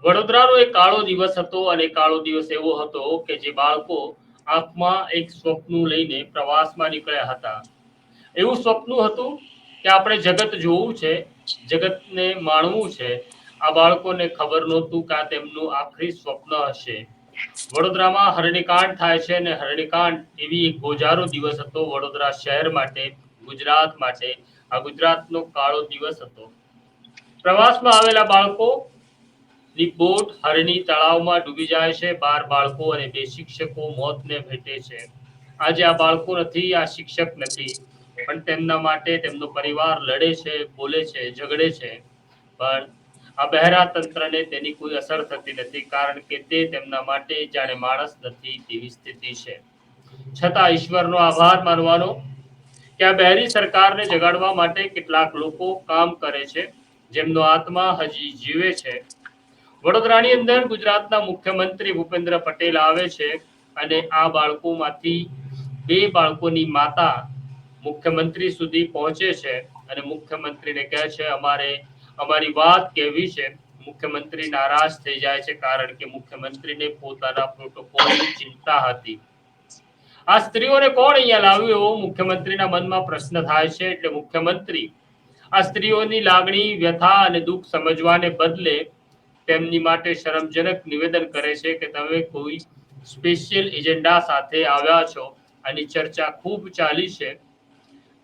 વડોદરાનો એક કાળો દિવસ હતો અને કાળો દિવસ એવો હતો કે જે બાળકો આંખમાં એક સ્વપ્ન લઈને પ્રવાસમાં નીકળ્યા હતા. એવું સ્વપ્ન હતું કે આપણે જગત જોવું છે, જગતને માણવું છે. આ બાળકોને ખબર નહોતું કે આ તેમનું આખરી સ્વપ્ન હશે. વડોદરામાં હરણીકાંડ થાય છે અને હરણીકાંડ એવી એક ગોજારો દિવસ હતો વડોદરા શહેર માટે, ગુજરાત માટે. આ ગુજરાતનો કાળો દિવસ હતો. પ્રવાસમાં આવેલા બાળકો ની બોટ હરણી તળાવમાં ડૂબી જાય છે. 12 બાળકો અને 2 શિક્ષકો મોતને ભેટે છે. આજે આ બાળકો નથી, આ શિક્ષક નથી, પણ તેમના માટે તેમનો પરિવાર લડે છે, બોલે છે, ઝઘડે છે. પણ આ બહેરા તંત્રને તેની કોઈ અસર થતી નથી, કારણ કે તે તેમના માટે જાણે માણસ નથી તેવી સ્થિતિ છે. છતાં ઈશ્વરનો આભાર માનવાનો કે આ બહેરી સરકારને જગાડવા માટે કેટલાક લોકો કામ કરે છે, જેમનો આત્મા હજી જીવે છે. વડોદરાની અંદર ગુજરાતના મુખ્યમંત્રી ભૂપેન્દ્ર પટેલ આવે છે અને આ બાળકોમાંથી 2 બાળકોની માતા મુખ્યમંત્રી સુધી પહોંચે છે અને મુખ્યમંત્રીને કહે છે અમારે અમારી વાત કહેવી છે. મુખ્યમંત્રી નારાજ થઈ જાય છે, કારણ કે મુખ્યમંત્રીને પોતાના પ્રોટોકોલની ચિંતા હતી. આ સ્ત્રીઓને કોણ અહીંયા લાવ્યું એવો મુખ્યમંત્રીના મનમાં પ્રશ્ન થાય છે. એટલે મુખ્યમંત્રી આ સ્ત્રીઓની લાગણી, વ્યથા અને દુઃખ સમજવાને બદલે તેમની માટે શરમજનક નિવેદન કરે છે કે તમે કોઈ સ્પેશિયલ એજન્ડા સાથે આવ્યા છો. આની ચર્ચા ખૂબ ચાલી છે.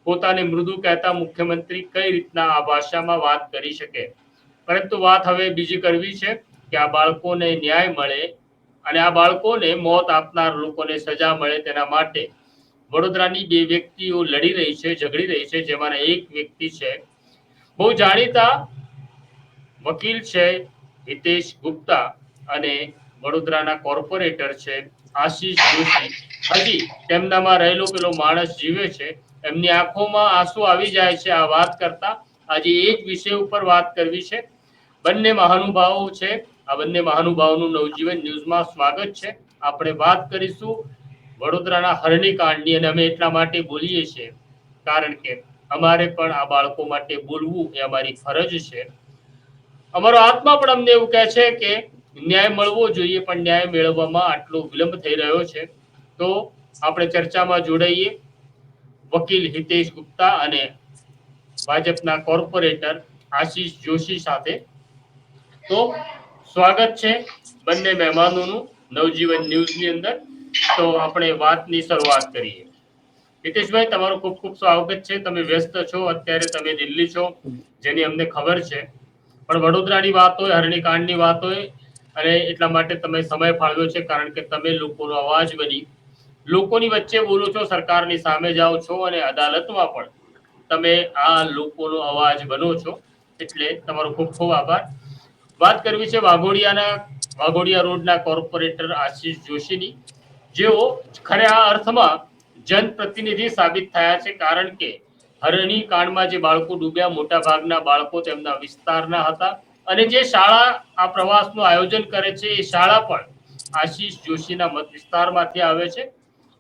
પોતાને મૃદુ કહેતા મુખ્યમંત્રી કઈ રીતના આ ભાષામાં વાત કરી શકે. પરંતુ વાત હવે બીજી કરવી છે કે આ બાળકોને ન્યાય મળે અને આ બાળકોને મોત આપનાર લોકોને સજા મળે. તેના માટે વડોદરાની 2 વ્યક્તિઓ લડી રહી છે, ઝઘડી રહી છે. જેમાંના એક વ્યક્તિ છે બહુ જાણીતા વકીલ છે, હિતેશ ગુપ્તા, અને વડોદરાના કોર્પોરેટર છે આશીષ જોશી. હજી તેમનામાં રહેલો પેલો માણસ જીવે છે. એમની આંખોમાં આંસુ આવી જાય છે આ વાત કરતા. આજે એ જ વિષય ઉપર વાત કરવી છે. બંને મહાનુભાવો છે. આ બંને મહાનુભાવોનું નવજીવન ન્યૂઝમાં સ્વાગત છે. આપણે વાત કરીશું વડોદરાના હરણીકાંડની, અને અમે એટલા માટે બોલીએ છીએ કારણ કે અમારે પણ આ બાળકો માટે બોલવું એ અમારી ફરજ છે. અમારો આત્મા પણ અમને એવું કહે છે કે ન્યાય મળવો જોઈએ, પણ ન્યાય મેળવવામાં આટલો વિલંબ થઈ રહ્યો છે. તો આપણે ચર્ચામાં જોડાઈએ વકીલ હિતેશ ગુપ્તા અને ભાજપના કોર્પોરેટર આશીષ જોશી સાથે. તો સ્વાગત છે બંને મહેમાનોનું નવજીવન ન્યૂઝની અંદર. તો આપણે વાતની શરૂઆત કરીએ. હિતેશભાઈ, તમારું ખૂબ ખૂબ સ્વાગત છે. તમે વ્યસ્ત છો અત્યારે, તમે દિલ્હી છો, જેની અમને ખબર છે. પણ વડોદરાની વાત હોય, હરણીકાંડની વાત હોય, અને એટલા માટે તમે સમય ફાળવ્યો છે, કારણ કે તમે લોકોનો અવાજ બની લોકોની વચ્ચે બોલો છો, સરકારની સામે જાઓ છો, અને અદાલતમાં પણ તમે આ લોકોનો અવાજ બનો છો. એટલે તમારો ખૂબ ખૂબ આભાર. વાત કરવી છે વાઘોડિયા રોડના કોર્પોરેટર આશીષ જોશીની, જેઓ ખરા અર્થમાં જનપ્રતિનિધિ સાબિત થયા છે. કારણ કે હરણી કાંડમાં જે બાળકો ડૂબ્યા, મોટા ભાગના બાળકો તેમના વિસ્તારના હતા. અને જે શાળા આ પ્રવાસનું આયોજન કરે છે એ શાળા પણ આશીષ જોશીના મત વિસ્તારમાંથી આવે છે.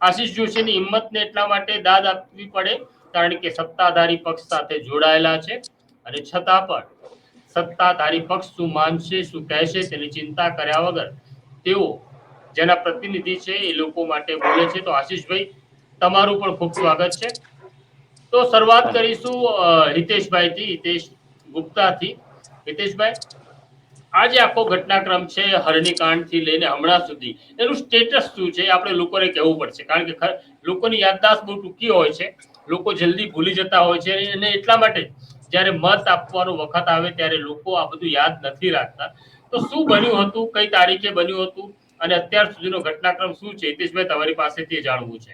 આશીષ જોશીની હિંમતને એટલા માટે દાદ આપવી પડે, કારણ કે સત્તાધારી પક્ષ સાથે જોડાયેલા છે. અને છતાં પણ સત્તાધારી પક્ષ શું માનશે, શું કહેશે, તેની ચિંતા કર્યા વગર તેઓ જેના પ્રતિનિધિ છે એ લોકો માટે બોલે છે. તો આશીષભાઈ, તમારું પણ ખૂબ સ્વાગત છે. તો શરૂઆત કરીશું હિતેશભાઈથી, હિતેશ ગુપ્તાથી. હિતેશભાઈ, આજે આખો ઘટનાક્રમ છે હરણીકાંડ થી લઈને હમણાં સુધી, એનું સ્ટેટસ શું છે આપણે લોકોને કહેવું પડશે, કારણ કે લોકોની યાદદાસ્ત બહુ ટૂંકી હોય છે. લોકો જલ્દી ભૂલી જતા હોય છે, અને એટલા માટે જ્યારે મત આપવાનો વખત આવે ત્યારે લોકો આ બધું યાદ નથી રાખતા. તો શું બન્યું હતું, કઈ તારીખે બન્યું હતું, અને અત્યાર સુધીનો ઘટનાક્રમ શું છે? હિતેશભાઈ, તમારી પાસેથી જાણવું છે.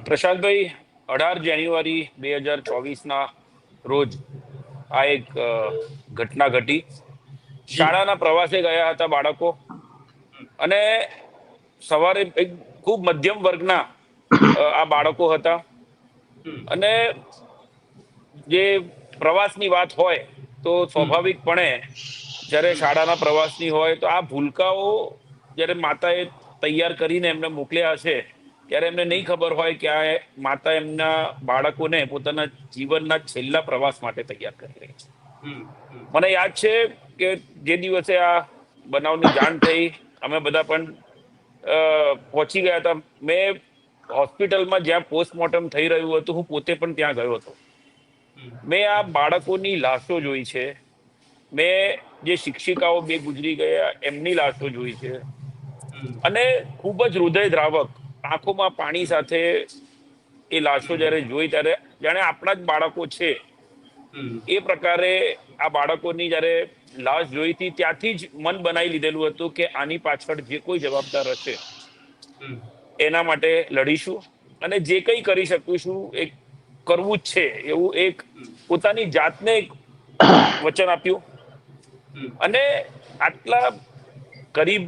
પ્રશાંતભાઈ, 18 જાન્યુઆરી 2024 રોજ આ એક ઘટના ઘટી. શાળાના પ્રવાસે ગયા હતા બાળકો, અને સવારે એક ખૂબ મધ્યમ વર્ગના આ બાળકો હતા. અને જે પ્રવાસની વાત હોય તો સ્વાભાવિકપણે જ્યારે શાળાના પ્રવાસની હોય તો આ ભૂલકાઓ જ્યારે માતાએ તૈયાર કરીને એમને મોકલ્યા હશે, ત્યારે એમને નહીં ખબર હોય કે આ માતા એમના બાળકોને પોતાના જીવનના છેલ્લા પ્રવાસ માટે તૈયાર કરી રહી છે. મને યાદ છે કે જે દિવસે આ બનાવની જાણ થઈ અમે બધા પણ પહોંચી ગયા હતા. મેં હોસ્પિટલમાં જ્યાં પોસ્ટમોર્ટમ થઈ રહ્યું હતું હું પોતે પણ ત્યાં ગયો હતો. મેં આ બાળકોની લાશો જોઈ છે. મેં જે શિક્ષિકાઓ બે ગુજરી ગયા એમની લાશો જોઈ છે અને ખૂબ જ હૃદયદ્રાવક આંખોમાં પાણી સાથે એ લાશો જ્યારે જોઈ ત્યારે જાણે આપણા જ બાળકો છે એ પ્રકારે આ બાળકોની જ્યારે લાશ જોઈ હતી ત્યાંથી જ મન બનાવી લીધેલું હતું કે આની પાછળ જે કોઈ જવાબદાર હશે એના માટે લડીશું અને જે કંઈ કરી શકીશું એ કરવું જ છે એવું એક પોતાની જાતને એક વચન આપ્યું. અને આટલા ગરીબ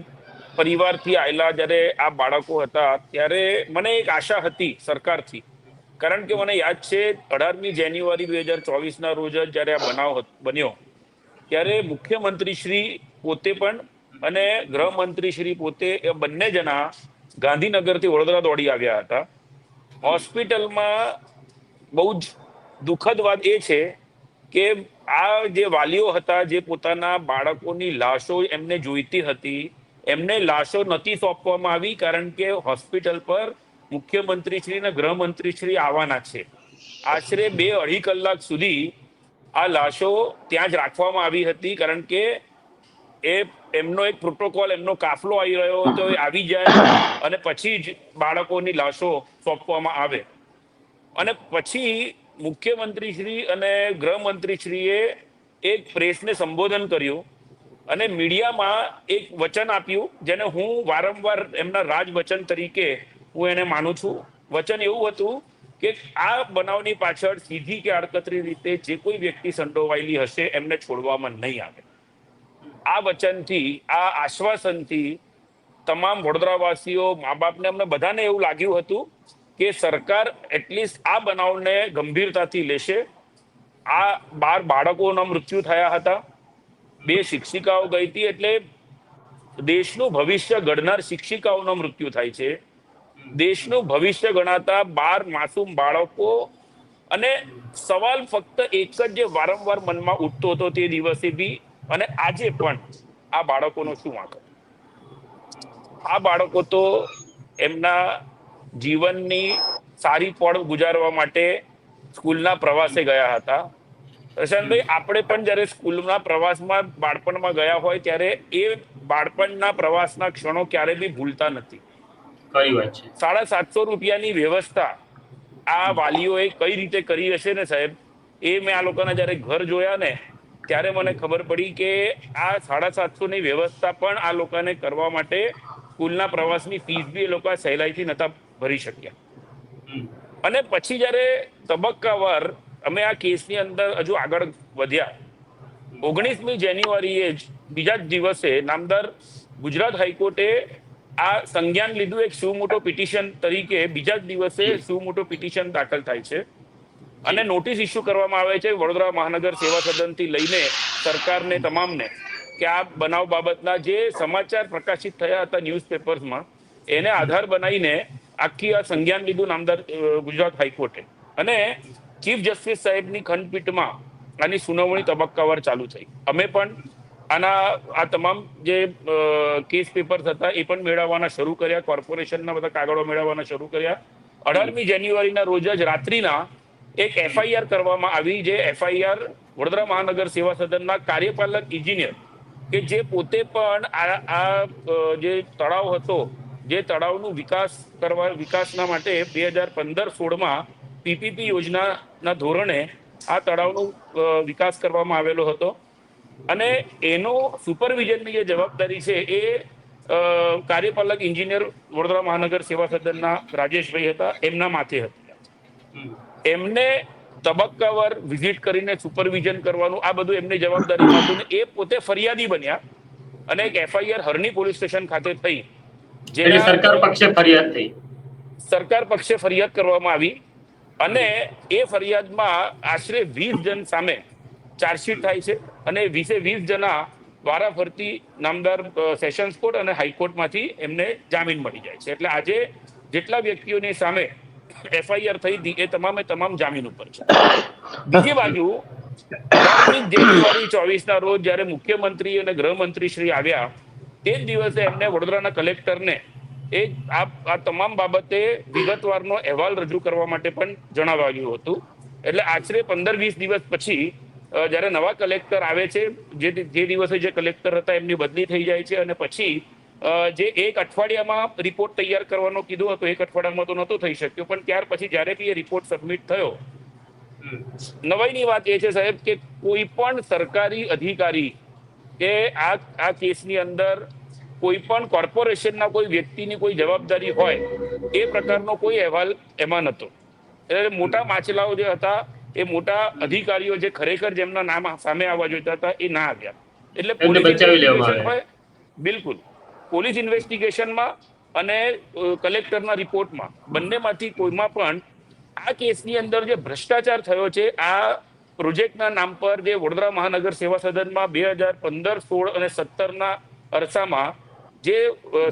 પરિવારથી આવેલા જ્યારે આ બાળકો હતા ત્યારે મને એક આશા હતી સરકારથી, કારણ કે મને યાદ છે 18મી જાન્યુઆરી 2024ના રોજ જ્યારે આ બનાવ બન્યો ત્યારે મુખ્યમંત્રી શ્રી પોતે પણ અને ગૃહમંત્રી શ્રી પોતે એ બંને જણા ગાંધીનગરથી વડોદરા દોડી આવ્યા હતા. હોસ્પિટલમાં બહુ જ દુઃખદ વાત એ છે કે આ જે વાલીઓ હતા જે પોતાના બાળકોની લાશો એમને જોઈતી હતી એમને લાશો નથી સોંપવામાં આવી કારણ કે હોસ્પિટલ પર મુખ્યમંત્રી શ્રી અને ગૃહમંત્રી શ્રી આવવાના છે. આશરે 2-2.5 કલાક સુધી આ લાશો ત્યાં જ રાખવામાં આવી હતી કારણ કે એમનો એક પ્રોટોકોલ એમનો કાફલો આવી રહ્યો હતો એ આવી જાય અને પછી જ બાળકોની લાશો સોંપવામાં આવે. અને પછી મુખ્યમંત્રી શ્રી અને ગૃહમંત્રી શ્રીએ એક પ્રેસને સંબોધન કર્યું અને મીડિયામાં એક વચન આપ્યું જેને હું વારંવાર એમના રાજવચન તરીકે હું એને માનું છું. વચન એવું હતું કે આ બનાવની પાછળ સીધી કે આડકતરી રીતે જે કોઈ વ્યક્તિ સંડોવાયેલી હશે એમને છોડવામાં નહીં આવે. આ વચનથી આ આશ્વાસનથી તમામ વડોદરાવાસીઓ મા બાપને અમને બધાને એવું લાગ્યું હતું કે સરકાર એટલીસ્ટ આ બનાવને ગંભીરતાથી લેશે. આ 12 બાળકોના મૃત્યુ થયા હતા, 2 શિક્ષિકાઓ ગઈ હતી એટલે દેશનું ભવિષ્ય ઘડનાર શિક્ષિકાઓના મૃત્યુ થાય છે. દેશનું ભવિષ્ય ગણાતા 12 માસૂમ બાળકો અને સવાલ ફક્ત એક જ જે વારંવાર મનમાં ઉઠતો હતો તે દિવસે બી અને આજે પણ આ બાળકોનો શું વાંક? આ બાળકો તો એમના જીવનની સારી પળ ગુજારવા માટે સ્કૂલના પ્રવાસે ગયા હતા. પ્રશાંતભાઈ, આપણે પણ જ્યારે સ્કૂલના પ્રવાસમાં બાળપણમાં ગયા હોય ત્યારે એ બાળપણના પ્રવાસના ક્ષણો ક્યારે બી ભૂલતા નથી. ખરી વાત છે. 750 રૂપિયાની વ્યવસ્થા આ વાલીઓએ કઈ રીતે કરી હશે ને સાહેબ, એ મેં આ લોકોના જ્યારે ઘર જોયા ને ત્યારે મને ખબર પડી કે આ 750ની વ્યવસ્થા પણ આ લોકોને કરવા માટે સ્કૂલના પ્રવાસની ફીસ બી એ લોકો સહેલાઈથી નતા ભરી શક્યા. અને પછી જ્યારે તબક્કાવાર અમે આ કેસની અંદર હજુ આગળ વધ્યા 19મી જાન્યુઆરીએ જ બીજા જ દિવસે નામદાર ગુજરાત હાઈકોર્ટે આ સંજ્ઞાન લીધું એક સુમોટો પિટિશન તરીકે. બીજા જ દિવસે સુમોટો પિટિશન દાખલ થાય છે અને નોટિસ ઇસ્યુ કરવામાં આવે છે વડોદરા મહાનગર સેવા સદનથી લઈને સરકારને તમામને કે આ બનાવ બાબતના જે સમાચાર પ્રકાશિત થયા હતા ન્યૂઝપેપર્સમાં એને આધાર બનાવીને આખી આ સંજ્ઞાન લીધું નામદાર ગુજરાત હાઈકોર્ટે અને ચીફ જસ્ટિસ સાહેબની ખંડપીઠમાં આની સુનાવણી તબક્કાવાર ચાલુ થઈ. અમે પણ આ તમામ જે કેસ પેપર્સ હતા એ પણ મેળવવાના શરૂ કર્યા. કોર્પોરેશનના બધા કાગળો મેળવવાના શરૂ કર્યા. 18મી જાન્યુઆરીના રોજ જ રાત્રિના એક FIR કરવામાં આવી, જે FIR વડોદરા મહાનગર સેવા સદનના કાર્યપાલક ઇજનેર કે જે પોતે પણ આ જે તળાવ હતો જે તળાવનું વિકાસના માટે 2015-16માં PPP યોજનાના ધોરણે આ તળાવનો વિકાસ કરવામાં આવેલો હતો અને એનો સુપરવિઝનની જે જવાબદારી છે એ કાર્યપાલક ઇજનેર વડોદરા મહાનગર સેવા સદનના રાજેશભાઈ હતા, એમના માથે હતી. એમને તબક્કાવાર વિઝિટ કરીને સુપરવિઝન કરવાનું આ બધું એમની જવાબદારીમાં હતું ને એ પોતે ફરિયાદી બન્યા અને એક FIR હરણી પોલીસ સ્ટેશન ખાતે થઈ. એટલે સરકાર પક્ષે ફરિયાદ થઈ. સરકાર પક્ષે ફરિયાદ કરવામાં આવી અને એ ફરિયાદમાં આશરે 20 જણ સામે ચાર્જશીટ થાય છે અને 20 જણા વારાફરતી નામદાર સેશન્સ કોર્ટ અને હાઈકોર્ટમાંથી એમને જામીન મળી જાય છે. એટલે આજે જેટલા વ્યક્તિઓની સામે FIR થઈ હતી એ તમામે તમામ જામીન ઉપર છે. બીજી બાજુ 18 જાન્યુઆરી 24 રોજ જ્યારે મુખ્યમંત્રી અને ગૃહમંત્રી શ્રી આવ્યા, તે જ દિવસે એમને વડોદરાના કલેક્ટરને આ તમામ બાબતે વિગતવારનો અહેવાલ રજૂ કરવા માટે પણ જણાવાયું હતું. એટલે આશરે 15-20 દિવસ પછી જ્યારે નવા કલેક્ટર આવે છે, જે દિવસે જે કલેક્ટર હતા એમની બદલી થઈ જાય છે, અને પછી જે 1 અઠવાડિયામાં રિપોર્ટ તૈયાર કરવાનો કીધું હતું, 1 અઠવાડિયામાં તો નહોતું થઈ શક્યું, પણ ત્યાર પછી જ્યારે બી એ રિપોર્ટ સબમિટ થયો, નવાઈની વાત એ છે સાહેબ કે કોઈ પણ સરકારી અધિકારી કે આ કેસની અંદર કોઈ પણ કોર્પોરેશનના કોઈ વ્યક્તિની કોઈ જવાબદારી હોય એ પ્રકારનો કોઈ અહેવાલ એમાં નહોતો. એટલે મોટા માછલાઓ જે હતા, એ મોટા અધિકારીઓ જે ખરેખર જેમના નામ સામે આવવા જોઈતા હતા, એ ના આવ્યા. એટલે પોલીસ ઇન્વેસ્ટિગેશન હોય, બિલકુલ પોલીસ ઇન્વેસ્ટિગેશનમાં અને કલેક્ટરના રિપોર્ટમાં બંનેમાંથી કોઈમાં પણ આ કેસની અંદર જે ભ્રષ્ટાચાર થયો છે, આ પ્રોજેક્ટના નામ પર જે વડોદરા મહાનગર સેવા સદનમાં 2015, 16 અને 17ના અરસામાં જે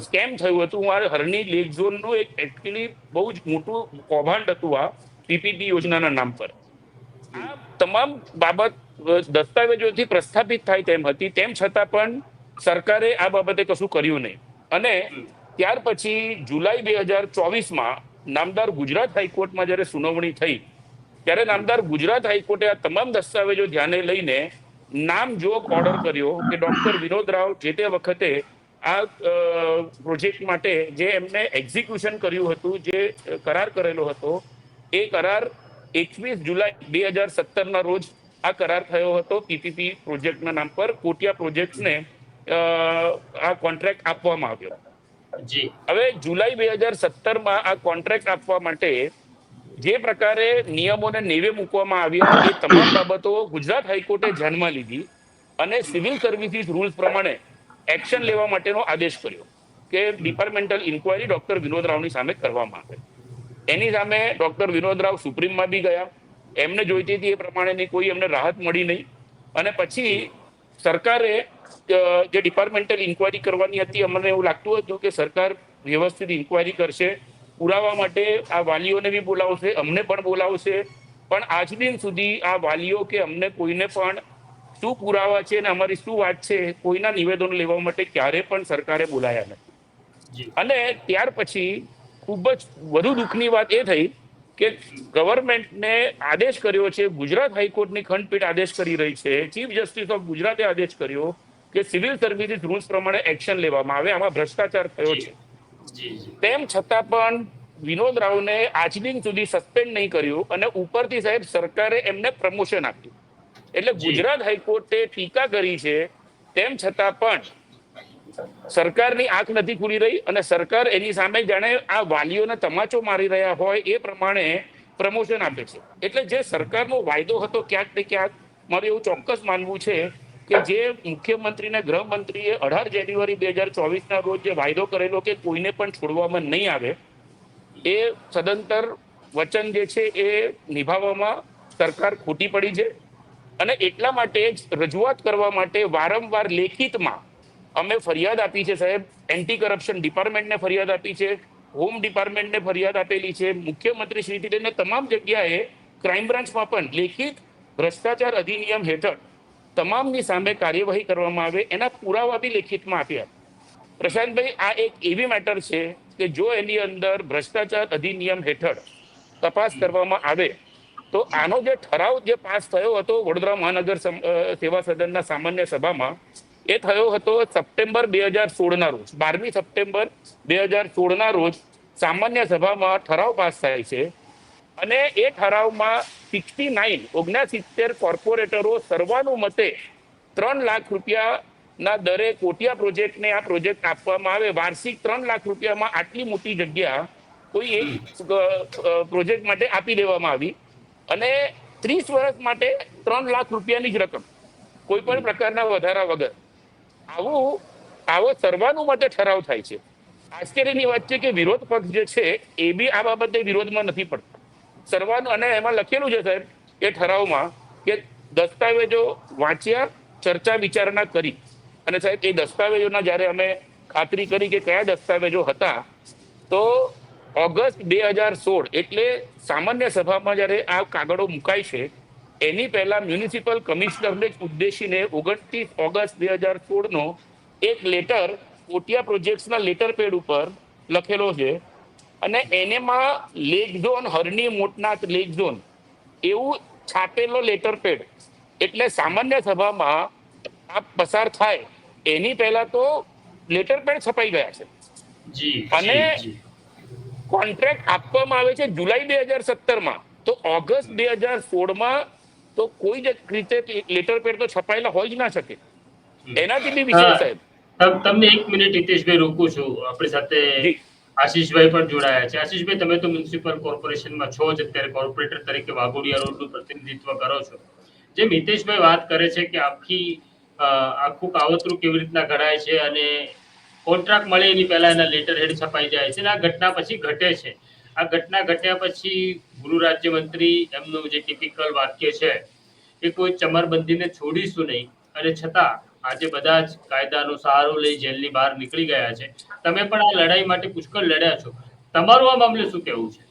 સ્કેમ થયું હતું, આ હરણી લેક ઝોનનું એક એકચ્યુઅલી બહુ જ મોટું કૌભાંડ હતું આ પીપીપી યોજનાના નામ પર. આ તમામ બાબત દસ્તાવેજોથી પ્રસ્થાપિત થાય તેમ હતી, તેમ છતાં પણ સરકારે આ બાબતે કશું કર્યું નહીં. અને ત્યાર પછી જુલાઈ 2024માં નામદાર ગુજરાત હાઈકોર્ટમાં જ્યારે સુનાવણી થઈ, ત્યારે નામદાર ગુજરાત હાઈકોર્ટે આ તમામ દસ્તાવેજો ધ્યાને લઈને નામજોગ ઓર્ડર કર્યો કે ડોક્ટર વિનોદ રાવ જે તે વખતે આ પ્રોજેક્ટ માટે જે એમને એક્ઝિક્યુશન કર્યું હતું, જે કરાર કરેલો હતો, એ કરાર 21 જુલાઈ 2017ના રોજ આ કરાર થયો હતો. પીપીપી પ્રોજેક્ટના નામ પર કોટિયા પ્રોજેક્ટ્સને આ કોન્ટ્રાક્ટ આપવામાં આવ્યો. હવે જુલાઈ 2017માં આ કોન્ટ્રાક્ટ આપવા માટે જે પ્રકારે નિયમોને નેવે મૂકવામાં આવ્યા, એ તમામ બાબતો ગુજરાત હાઈકોર્ટે ધ્યાનમાં લીધી અને સિવિલ સર્વિસીસ રૂલ્સ પ્રમાણે એક્શન લેવા માટેનો આદેશ કર્યો કે ડિપાર્ટમેન્ટલ ઇન્કવાયરી ડોક્ટર વિનોદ રાવની સામે કરવામાં આવે. એની સામે ડોક્ટર વિનોદ રાવ સુપ્રીમમાં બી ગયા, એમને જોઈતી હતી એ પ્રમાણેની કોઈ એમને રાહત મળી નહીં. અને પછી સરકારે જે ડિપાર્ટમેન્ટલ ઇન્કવાયરી કરવાની હતી, અમને એવું લાગતું હતું કે સરકાર વ્યવસ્થિત ઇન્કવાયરી કરશે, પુરાવા માટે આ વાલીઓને બી બોલાવશે, અમને પણ બોલાવશે, પણ આજ દિન સુધી આ વાલીઓ કે અમને કોઈને પણ શું પુરાવા છે અને અમારી શું વાત છે, કોઈના નિવેદનો લેવા માટે ક્યારે પણ સરકારે બોલાયા નથી. અને ત્યાર પછી ખૂબ જ વધુ દુઃખની વાત એ થઈ કે ગવર્મેન્ટને આદેશ કર્યો છે, ગુજરાત હાઈકોર્ટની ખંડપીઠ આદેશ કરી રહી છે, ચીફ જસ્ટિસ ઓફ ગુજરાતે આદેશ કર્યો કે સિવિલ સર્વિસીસ રૂલ્સ પ્રમાણે એક્શન લેવામાં આવે, આમાં ભ્રષ્ટાચાર થયો છે. તેમ છતાં પણ વિનોદ રાવને આજ દિન સુધી સસ્પેન્ડ નહીં કર્યું અને ઉપરથી સાહેબ સરકારે એમને પ્રમોશન આપ્યું. એટલે ગુજરાત હાઈકોર્ટે ટીકા કરી છે, તેમ છતાં પણ સરકારની આંખ નથી ખુલી રહી અને સરકાર એની સામે જાણે આ વાલીઓને તમાચો મારી રહ્યા હોય એ પ્રમાણે પ્રમોશન આપે છે. એટલે જે સરકારનો વાયદો હતો ક્યાંક ને ક્યાંક મારે એવું ચોક્કસ માનવું છે કે જે મુખ્યમંત્રી ને ગૃહમંત્રીએ 18 જાન્યુઆરી 2024ના રોજ જે વાયદો કરેલો કે કોઈને પણ છોડવામાં નહીં આવે, એ સદંતર વચન જે છે એ નિભાવવામાં સરકાર ખોટી પડી છે. અને એટલા માટે જ રજૂઆત કરવા માટે વારંવાર લેખિતમાં અમે ફરિયાદ આપી છે સાહેબ. એન્ટી કરપ્શન ડિપાર્ટમેન્ટને ફરિયાદ આપી છે, હોમ ડિપાર્ટમેન્ટને ફરિયાદ આપેલી છે, મુખ્યમંત્રી શ્રીથી લઈને તમામ જગ્યાએ ક્રાઇમ બ્રાન્ચમાં પણ લેખિત ભ્રષ્ટાચાર અધિનિયમ હેઠળ તમામની સામે કાર્યવાહી કરવામાં આવે એના પુરાવા બી લેખિતમાં આપ્યા. પ્રશાંતભાઈ, આ એક એવી મેટર છે કે જો એની અંદર ભ્રષ્ટાચાર અધિનિયમ હેઠળ તપાસ કરવામાં આવે તો આનો જે ઠરાવ જે પાસ થયો હતો વડોદરા મહાનગર સેવા સદનના સામાન્ય સભામાં, એ થયો હતો સપ્ટેમ્બર 2016ના રોજ. 12મી સપ્ટેમ્બર 2016ના રોજ સામાન્ય સભામાં ઠરાવ પાસ થાય છે અને એ ઠરાવમાં 69 કોર્પોરેટરો સર્વાનુમતે 3 લાખ રૂપિયાના દરે કોટિયા પ્રોજેક્ટને આ પ્રોજેક્ટ આપવામાં આવે. વાર્ષિક 3 લાખ રૂપિયામાં આટલી મોટી જગ્યા કોઈ એક પ્રોજેક્ટ માટે આપી દેવામાં આવી અને 30 વર્ષ માટે 3 લાખ રૂપિયાની જ રકમ, કોઈ પણ પ્રકારના વધારા વગર આવો સર્વાનુમતે ઠરાવ થાય છે. આશ્ચર્યની વાત છે કે વિરોધ પક્ષ જે છે એ બી આ બાબતે વિરોધમાં નથી પડતો. અને એમાં લખેલું છે સાહેબ એ ઠરાવમાં કે દસ્તાવેજો વાંચ્યા, ચર્ચા વિચારણા કરી. અને સાહેબ એ દસ્તાવેજોના જ્યારે અમે ખાતરી કરી કે કયા દસ્તાવેજો હતા, તો ઓગસ્ટ 2016 એટલે સામાન્ય સભામાં જ્યારે આ કાગળો મુકાય છે એની પહેલા મ્યુનિસિપલ કમિશનરને જ ઉદ્દેશીને 29 ઓગસ્ટ 2016 એક લેટર કોટિયા પ્રોજેક્ટ્સના લેટર પેડ ઉપર લખેલો છે, અને એનેમાં લેક ઝોન હરણી મોટનાથ લેક ઝોન એવું છાપેલો લેટર પેડ. એટલે સામાન્ય સભામાં આ પસાર થાય એની પહેલા તો લેટર પેડ છપાઈ ગયા છે, જી અને જી જી કોન્ટ્રાક્ટ આપવામાં આવે છે જુલાઈ 2017માં. તો ઓગસ્ટ 2016માં તો કોઈ જ રીતે લેટર પેડ તો છપાયેલા હોય જ ના શકે. એનાથી બી વિશેષ સાહેબ, તમને 1 મિનિટ હિતેશભાઈ રોકું છું. આપણી સાથે જી આશીષભાઈ પણ જોડાયા છે. આશીષભાઈ, તમે તો મ્યુનિસિપલ કોર્પોરેશનમાં છો જ, અત્યારે કોર્પોરેટર તરીકે વાઘોડિયા રોડનું પ્રતિનિધિત્વ કરો છો. જેમ હિતેશભાઈ વાત કરે છે કે આખું કાવતરું કેવી રીતના ઘડાય છે અને કોન્ટ્રાક્ટ મળે એની પહેલા એના લેટર હેડ છપાઈ જાય છે, અને આ ઘટના પછી ઘટે છે. આ ઘટના ઘટ્યા પછી ગૃહ રાજ્યમંત્રી એમનું જે ટિપિકલ વાક્ય છે કે કોઈ ચમરબંધીને છોડીશું નહીં, અને છતાં આજે બધા જ કાયદાનો સહારો લઈ જેલની બહાર નીકળી ગયા છે. તમે પણ આ લડાઈ માટે પુષ્કળ લડ્યા છો. તમારું આ મામલે શું કહેવું છે?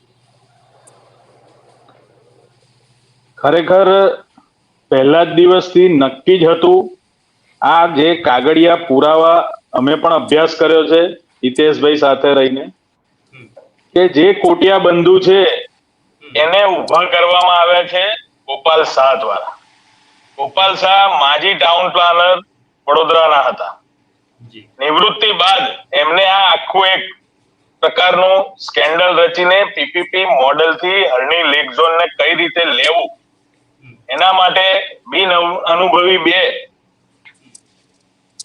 ખરેખર પહેલા જ દિવસથી નક્કી જ હતું. આ જે કાગળિયા પુરાવા અમે પણ અભ્યાસ કર્યો છે હિતેશભાઈ સાથે રહીને, કે જે કોટિયા બંધુ છે એને ઉભા કરવામાં આવ્યા છે ગોપાલ શાહ દ્વારા. ગોપાલ શાહ માજી ટાઉન પ્લાનર વડોદરાના હતા. નિવૃત્તિ બાદ એમને આ આખું એક પ્રકારનું સ્કેન્ડલ રચીને પીપીપી મોડેલથી હરણી લેક ઝોનને કઈ રીતે લેવું એના માટે બિન અનુભવી બે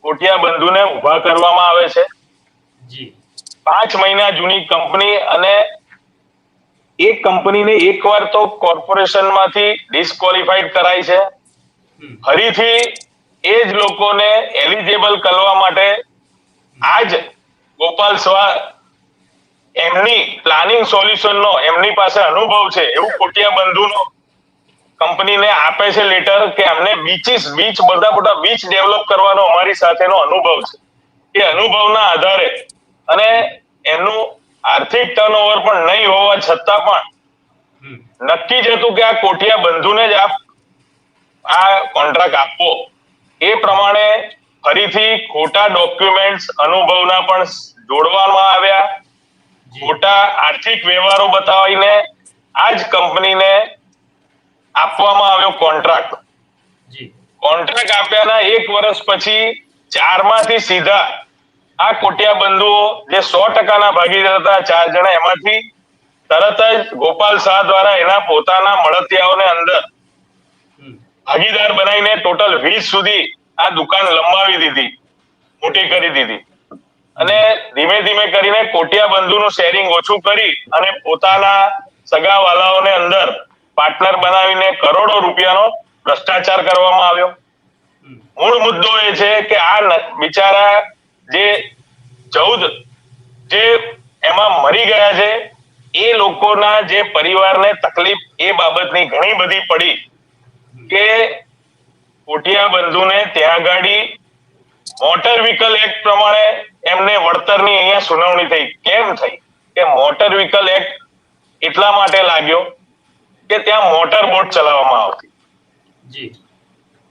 કોટિયા બંધુને ઉભા કરવામાં આવે છે. 5 મહિના જૂની કંપની, અને એ કંપનીને એકવાર તો કોર્પોરેશનમાંથી ડિસ્ક્વોલિફાઈડ કરાઈ છે. ફરીથી એ જ લોકોને એલિજિબલ કરવા માટે આજ ગોપાલ શાહ એમની પ્લાનિંગ સોલ્યુશનનો એમની પાસે અનુભવ છે એવું કોટિયા બંધુનો કંપનીને આપે છે લેટર કે અમને બીચ બધા બીચ ડેવલપ કરવાનો અમારી સાથેનો અનુભવ છે. એ અનુભવના આધારે, અને એનું આર્થિક ટર્નઓવર પણ નહીં હોવા છતાં પણ નક્કી જ હતું કે આ કોટિયા બંધુને જ આ કોન્ટ્રાક્ટ આપવો. એ પ્રમાણે ફરીથી ખોટા ડોક્યુમેન્ટ્સ અનુભવના પણ જોડવામાં આવ્યા, ખોટા આર્થિક વ્યવહારો બતાવીને આ જ કંપનીને આપવામાં આવ્યો કોન્ટ્રાક્ટ. કોન્ટ્રાક્ટ આપ્યાના 1 વર્ષ પછી 4માંથી સીધા આ કોટિયા બંધુઓ જે 100%ના ભાગીદાર હતા 4 જણા, એમાંથી તરત જ ગોપાલ શાહ દ્વારા એના પોતાના મળતિયાઓને અંદર ભાગીદાર બનાવીને ટોટલ 20 સુધી આ દુકાન લંબાવી દીધી, મોટી કરી દીધી, અને ધીમે ધીમે કરીને કોટિયા બંધુનું શેરિંગ ઓછું કરી અને પોતાના સગાવાલાઓને અંદર પાર્ટનર બનાવીને કરોડો રૂપિયાનો ભ્રષ્ટાચાર કરવામાં આવ્યો. મૂળ મુદ્દો એ છે કે આ બિચારા જે 14 જે એમાં મરી ગયા છે એ લોકોના જે પરિવારને તકલીફ એ બાબતની ઘણી બધી પડી કે કોટિયા બંધુને ત્યાં ગાડી મોટર વ્હીકલ એક્ટ પ્રમાણે એમને વળતરની અહીંયા સુનાવણી થઈ. કેમ થઈ? કે મોટર વ્હીકલ એક્ટ એટલા માટે લાગ્યો કે ત્યાં મોટર બોટ ચલાવવામાં આવતી.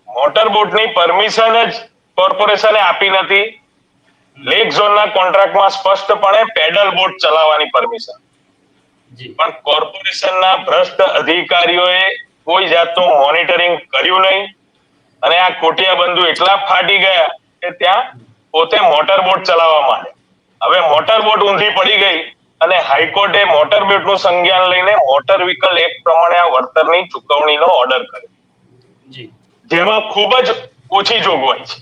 મોટર બોટની પરમિશન જ કોર્પોરેશને આપી નથી. લેક ઝોનના કોન્ટ્રાક્ટમાં સ્પષ્ટપણે પેડલ બોટ ચલાવવાની પરમિશન, પણ કોર્પોરેશનના ભ્રષ્ટ અધિકારીઓએ કોઈ જાતનું મોનિટરિંગ કર્યું નહીં, અને આ કોટિયા બંધુ એટલા ફાટી ગયા કે ત્યાં પોતે મોટર બોટ ચલાવવા માંડ્યા. હવે મોટર બોટ ઊંધી પડી ગઈ અને હાઈકોર્ટે મોટર બોટનું સંજ્ઞાન લઈને મોટર વ્હીકલ એક્ટ પ્રમાણે આ વળતરની ચૂકવણીનો ઓર્ડર કર્યો, જેમાં ખૂબ જ ઓછી જોગવાઈ છે.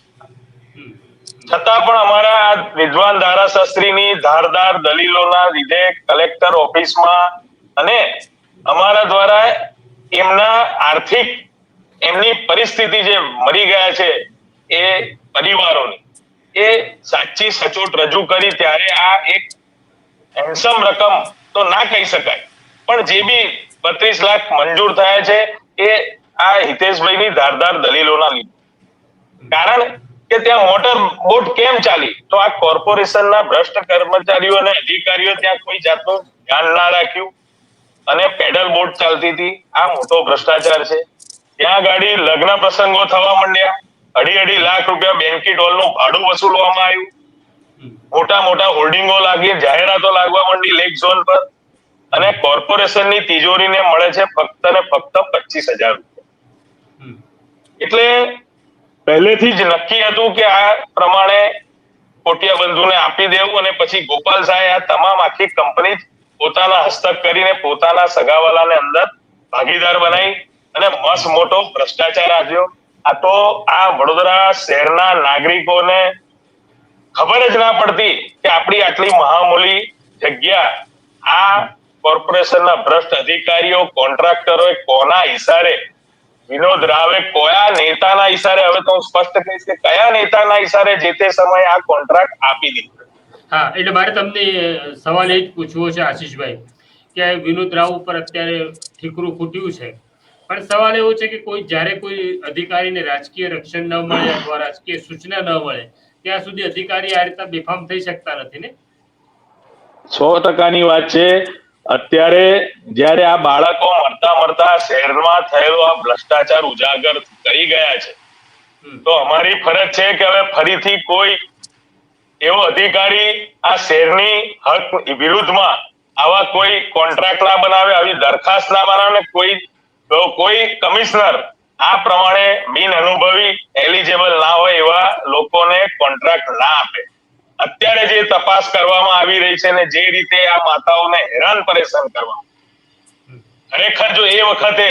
છતાં પણ અમારા આ વિદ્વાન ધારાશાસ્ત્રીની ધારદાર દલીલોના લીધે કલેક્ટર ઓફિસમાં અને અમારા દ્વારા એમના આર્થિક એમની પરિસ્થિતિ જે મરી ગયા છે એ પરિવારોની એ સાચી સચોટ રજૂ કરી, ત્યારે આ એક હેન્ડસમ રકમ તો ના કહી શકાય, પણ જે બી 32 લાખ મંજૂર થયા છે એ આ હિતેશભાઈની ધારદાર દલીલોના લીધે. કારણ કે ત્યાં મોટર બોટ કેમ ચાલી? તો આ કોર્પોરેશનના ભ્રષ્ટ કર્મચારીઓ અને અધિકારીઓ ત્યાં કોઈ જાતનું ધ્યાન ના રાખ્યું અને પેડલ બોટ ચાલતી હતી. આ મોટો ભ્રષ્ટાચાર છે. ત્યાં ગાડી લગ્ન પ્રસંગો થવા માંડ્યા, 2.5 લાખ રૂપિયા બેન્ક્વેટ હોલનું ભાડું વસૂલવામાં આવ્યું, મોટા મોટા હોર્ડિંગો લાગી, જાહેરાતો લાગવા માંડી લેક ઝોન પર, અને કોર્પોરેશનની તિજોરીને મળે છે ફક્ત ને ફક્ત 25,000 રૂપિયા. એટલે પહેલેથી જ નક્કી હતું કે આ પ્રમાણે કોટિયા બંધુને આપી દેવું અને પછી ગોપાલ શાહે આ તમામ આખી કંપની પોતાના હસ્તક કરીને પોતાના સગાવાલાને અંદર ભાગીદાર બનાવી અને મસ્ત મોટો ભ્રષ્ટાચાર આપ્યો. આ તો આ વડોદરા શહેરના નાગરિકોને ખબર જ ના પડતી કે આપણી આટલી મહામૂલી જગ્યા આ કોર્પોરેશનના ભ્રષ્ટ અધિકારીઓ કોન્ટ્રાક્ટરોએ કોના ઈશારે, વિનોદ રાવે કયા નેતાના ઈશારે, હવે તો હું સ્પષ્ટ કહીશ કે કયા નેતાના ઈશારે જે તે સમયે આ કોન્ટ્રાક્ટ આપી દીધો. હા, એટલે મારે તમને સવાલ એ જ પૂછવો છે આશીષભાઈ કે વિનોદ રાવ ઉપર અત્યારે ઠીકરું ફૂટ્યું છે, પણ સવાલ એવો છે કે જ્યારે કોઈ અધિકારીને રાજકીય રક્ષણ ન મળે અથવા રાજકીય સૂચના ન મળે ત્યાં સુધી અધિકારી આ રીતે બેફામ થઈ શકતા નથી ને? 100% વાત છે. અત્યારે જ્યારે આ બાળકો મરતા શહેરમાં થયેલો આ ભ્રષ્ટાચાર ઉજાગર કરી ગયા છે, તો અમારી ફરજ છે કે હવે ફરીથી કોઈ એવો અધિકારી આ શહેરની હક વિરુદ્ધમાં આવા કોઈ કોન્ટ્રાક્ટ ના બનાવે, આવી દરખાસ્ત ના બનાવે, કોઈ કમિશનર આ પ્રમાણે બિન અનુભવી એલિજિબલ ના હોય એવા લોકોને કોન્ટ્રાક્ટ ના આપે. અત્યારે જે તપાસ કરવામાં આવી રહી છે ને જે રીતે આ માતાઓને હેરાન પરેશાન કરવા, ખરેખર જો એ વખતે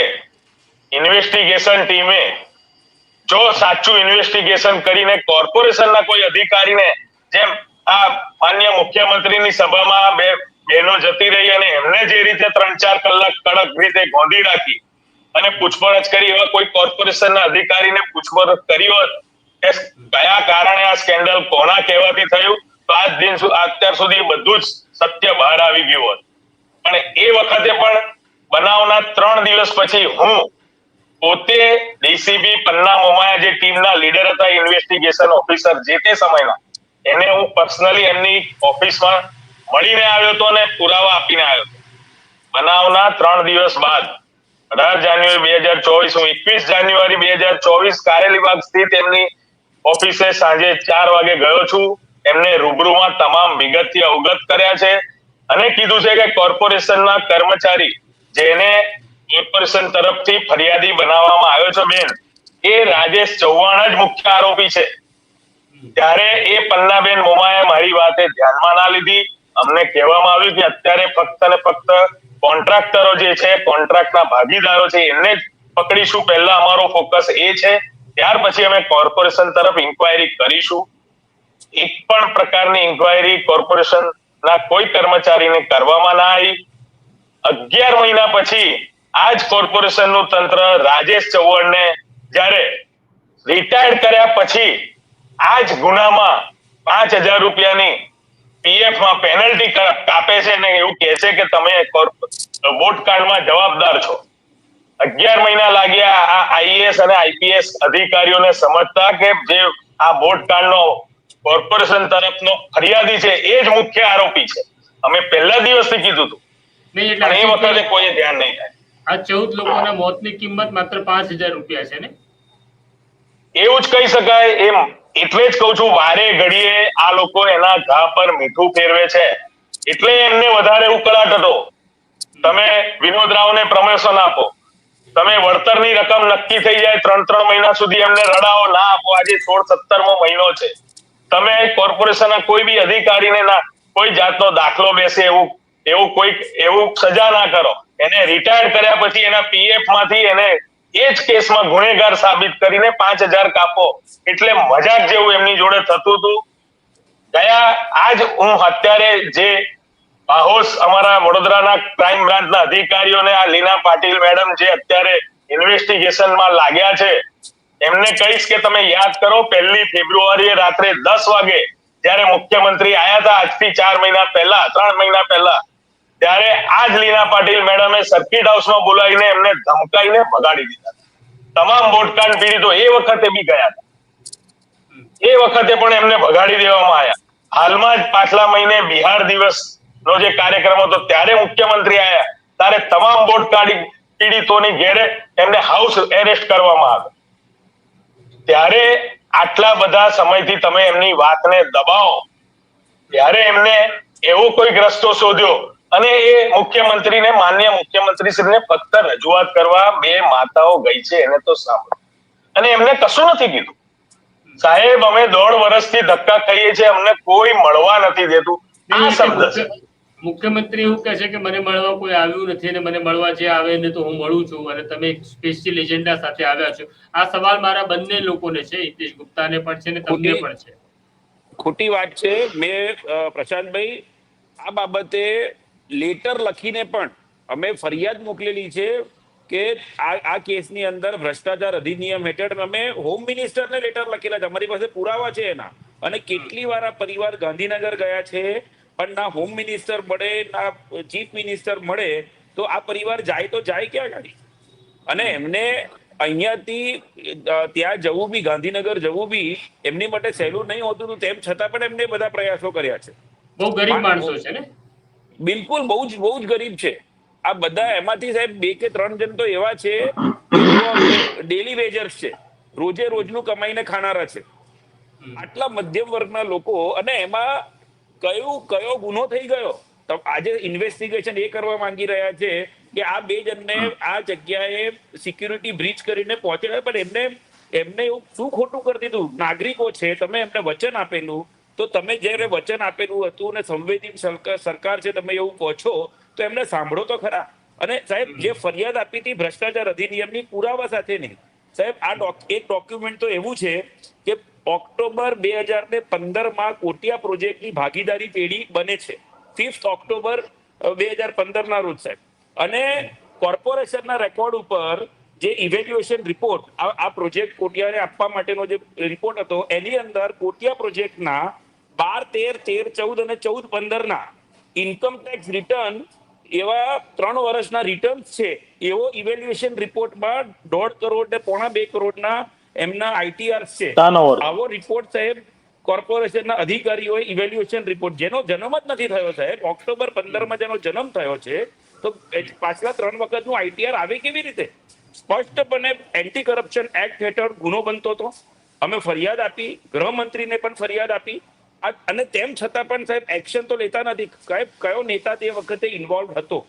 ઇન્વેસ્ટિગેશન ટીમે જો સાચું ઇન્વેસ્ટિગેશન કરીને કોર્પોરેશનના કોઈ અધિકારીને, જેમ આ માન્ય મુખ્યમંત્રીની સભામાં બે બહેનો જતી રહી અને એમને જે રીતે 3-4 કલાક કડક રીતે ગોંધી રાખી અને પૂછપરછ કરી, એવા કોઈ કોર્પોરેશનના અધિકારીને પૂછપરછ કરી હોત કે કયા કારણે આ સ્કેન્ડલ કોના કહેવાથી થયું, તો આજ દિન અત્યાર સુધી બધું જ સત્ય બહાર આવી ગયું હોત. પણ એ વખતે પણ બનાવના 3 દિવસ પછી હું પોતે ડીસીપી પન્ના મોમાયા જે ટીમના લીડર હતા, ઇન્વેસ્ટિગેશન ઓફિસર જે તે સમયના, એને હું પર્સનલી એમની ઓફિસમાં મળીને આવ્યો હતો અને પુરાવા આપીને આવ્યો હતો. બનાવના 3 દિવસ બાદ 18 જાન્યુઆરી 2024 હું 21 જાન્યુઆરી 2024 કારેલીબાગ સ્થિત એમની ઓફિસે સાંજે 4 વાગે ગયો છું. એમને રૂબરૂમાં તમામ વિગતથી અવગત કર્યા છે અને કીધું છે કે કોર્પોરેશનના કર્મચારી જેને કોર્પોરેશન તરફથી ફરિયાદી બનાવવામાં આવ્યો છે બેન, એ રાજેશ ચૌહાણ જ મુખ્ય આરોપી છે. ત્યારે એ પન્નાબેન મોમાએ મારી વાતે ધ્યાનમાં ના લીધી. અમને કહેવામાં આવ્યું કે અત્યારે ફક્ત ને ફક્ત કોન્ટ્રાક્ટરો જે છે, કોન્ટ્રાક્ટના ભાગીદારો છે, એમને જ પકડીશું. પહેલા અમારો ફોકસ એ છે, ત્યાર પછી અમે કોર્પોરેશન તરફ ઇન્ક્વાયરી કરીશું. એક પણ પ્રકારની ઇન્ક્વાયરી કોર્પોરેશનના કોઈ કર્મચારીને કરવામાં ના આવી. 11 મહિના પછી આજ કોર્પોરેશનનું તંત્ર રાજેશ ચૌહાણને જ્યારે રિટાયર્ડ કર્યા પછી આજ ગુનામાં 5,000 રૂપિયાની પીએફ માં પેનલ્ટી કાપે છે ને એવું કહે છે કે તમે વોટ કાર્ડમાં જવાબદાર છો. 11 મહિના લાગ્યા આ આઈએએસ અને આઈપીએસ અધિકારીઓને સમજતા કે જે આ વોટ કાર્ડનો કોર્પોરેશન તરફનો ફરિયાદી છે એ જ મુખ્ય આરોપી છે. અમે પહેલા દિવસથી કીધું હતું, પણ એ વખતે કોઈ ધ્યાન નહીં થાય. આ 14 લોકોના મોતની કિંમત માત્ર 5,000 રૂપિયા છે ને? એવું જ કહી શકાય. એમ એટલે જ કહું છું, વારે ઘડીએ આ લોકો એના ઘા પર મીઠું ફેરવે છે, એટલે એમને વધારે ઉકળાટ હતો. તમે વિનોદ રાવને પ્રમોશન આપો, તમે વળતરની રકમ નક્કી થઈ જાય 3 મહિના સુધી એમને રડાવો, ના આપો. આજે 16-17મો મહિનો છે. તમે કોર્પોરેશનના કોઈ બી અધિકારીને ના કોઈ જાતનો દાખલો બેસે એવું સજા ના કરો. એને રિટાયર્ડ કર્યા પછી એના પીએફ માંથી એને એ જ કેસમાં ગુનેગાર સાબિત કરીને 5,000 કાપો, એટલે મજાક જેવું એમની જોડે થતું હતું. આજ હું અત્યારે જે બાહોશ અમારા વડોદરાના ક્રાઇમ બ્રાન્ચના અધિકારીઓને આ લીના પાટીલ મેડમ જે અત્યારે ઇન્વેસ્ટિગેશનમાં લાગ્યા છે, એમને કહીશ કે તમે યાદ કરો 1 ફેબ્રુઆરીએ રાત્રે 10 વાગે જ્યારે મુખ્યમંત્રી આયા હતા, આજથી 3 મહિના પહેલા, ત્યારે આજ લીના પાટીલ મેડમે સર્કિટ હાઉસમાં બોલાવીને એમને ધમકાઈને ભગાડી દીધા. તમામ વોટકાંડ પીડિતો એ વખતે બી ગયા હતા, એ વખતે પણ એમને ભગાડી દેવામાં આવ્યા. હાલમાં જ પાછલા મહિને બિહાર દિવસ નો જે કાર્યક્રમ હતો ત્યારે મુખ્યમંત્રી આયા, ત્યારે તમામ વોટકાંડ પીડિતોની ઘેરે એમને હાઉસ એરેસ્ટ કરવામાં આવે, ત્યારે આટલા બધા સમયથી તમે એમની વાતને દબાવો, ત્યારે એમને એવો કોઈક રસ્તો શોધ્યો અને એ મુખ્યમંત્રીને, માનનીય મુખ્યમંત્રીશ્રીને ફક્ત રજૂઆત કરવા બે માતાઓ ગઈ છે એને તો સાંભળો અને એમને કશું નથી કીધું. સાહેબ, અમે 1.5 વર્ષથી ધક્કા ખાઈએ છીએ, અમને કોઈ મળવા નથી દેતું. આ શબ્દ છે. મુખ્યમંત્રી એવું કહે છે કે મને મળવા કોઈ આવ્યું નથી અને મને મળવા જે આવે ને તો હું મળું છું અને તમે સ્પેશિયલ એજન્ડા સાથે આવ્યા છો. આ સવાલ મારા બંને લોકોને છે, હિતેશ ગુપ્તાને પણ છે ને તમને પણ છે. ખોટી વાત છે. મેં પ્રશાંતભાઈ આ બાબતે લેટર લખીને પણ અમે ફરિયાદ મોકલેલી છે કે આ કેસની અંદર ભ્રષ્ટાચાર અધિનિયમ હેઠળ અમે હોમ મિનિસ્ટરને લેટર લખેલા છે, અમારી પાસે પુરાવા છે એના. અને કેટલી વાર આ પરિવાર ગાંધીનગર ગયા છે પણ ના હોમ મિનિસ્ટર મળે ના ચીફ મિનિસ્ટર મળે, તો આ પરિવાર જાય તો જાય ક્યાં ગાડી? અને એમને અહીંયાથી ત્યાં જવું બી, ગાંધીનગર જવું બી એમની માટે સહેલું નહીં હોતું, તેમ છતાં પણ એમને બધા પ્રયાસો કર્યા છે. બહુ ગરીબ માણસો છે ને, બિલકુલ બહુ જ ગરીબ છે આ બધા. એમાંથી સાહેબ 2 કે 3 જણ તો એવા છે ડેલી વેજર્સ છે, રોજે રોજનું કમાઈને ખાનારા છે. આટલા મધ્યમ વર્ગના લોકો, અને એમાં કયો ગુનો થઈ ગયો આજે ઇન્વેસ્ટિગેશન એ કરવા માંગી રહ્યા છે કે આ 2 જણને આ જગ્યાએ સિક્યુરિટી બ્રીચ કરીને પહોંચે, પણ એમને એવું શું ખોટું કરી દીધું? નાગરિકો છે, તમે એમને વચન આપેલું, તો તમે જયારે વચન આપેલું હતું ને સંવેદનશીલ સરકાર છે, તમે એવું કહો છો તો એમને સાંભળો તો ખરા. અને સાહેબ, જે ફરિયાદ આપી હતી ભ્રષ્ટાચાર અધિનિયમની પુરાવા સાથે નહીં સાહેબ, આ એક ડોક્યુમેન્ટ તો એવું છે કે ઓક્ટોબર 2015 કોટિયા પ્રોજેક્ટની ભાગીદારી પેઢી બને છે 5 ઓક્ટોબર 2015 રોજ સાહેબ. અને કોર્પોરેશનના રેકોર્ડ ઉપર જે ઇવેલ્યુએશન રિપોર્ટ આ પ્રોજેક્ટ કોટિયાને આપવા માટેનો જે રિપોર્ટ હતો, એની અંદર કોટિયા પ્રોજેક્ટના 12, 13, 14 અને 14-15 ઇન્કમ ટેક્સ રિટર્ન, એવા 3 વર્ષના રિટર્ન્સ છે, એવો ઇવેલ્યુએશન રિપોર્ટમાં 1.5 કરોડ ને 1.25 કરોડના એમના આઈટીઆર છે. આવો રિપોર્ટ સાહેબ કોર્પોરેશનના અધિકારીઓએ ઇવેલ્યુએશન રિપોર્ટ, જેનો જન્મ જ નથી થયો સાહેબ, ઓક્ટોબર 15 જેનો જન્મ થયો છે, તો પાછલા 3 વખતનું આઈટીઆર આવે કેવી રીતે? સ્પષ્ટપણે એન્ટી કરપ્શન એક્ટ હેઠળ ગુનો બનતો હતો. અમે ફરિયાદ આપી, ગૃહમંત્રીને પણ ફરિયાદ આપી, અને તેમ છતાં પણ સાહેબ એક્શન તો લેતા નથી. કયો નેતા તે વખતે ઇન્વોલ્વ હતો?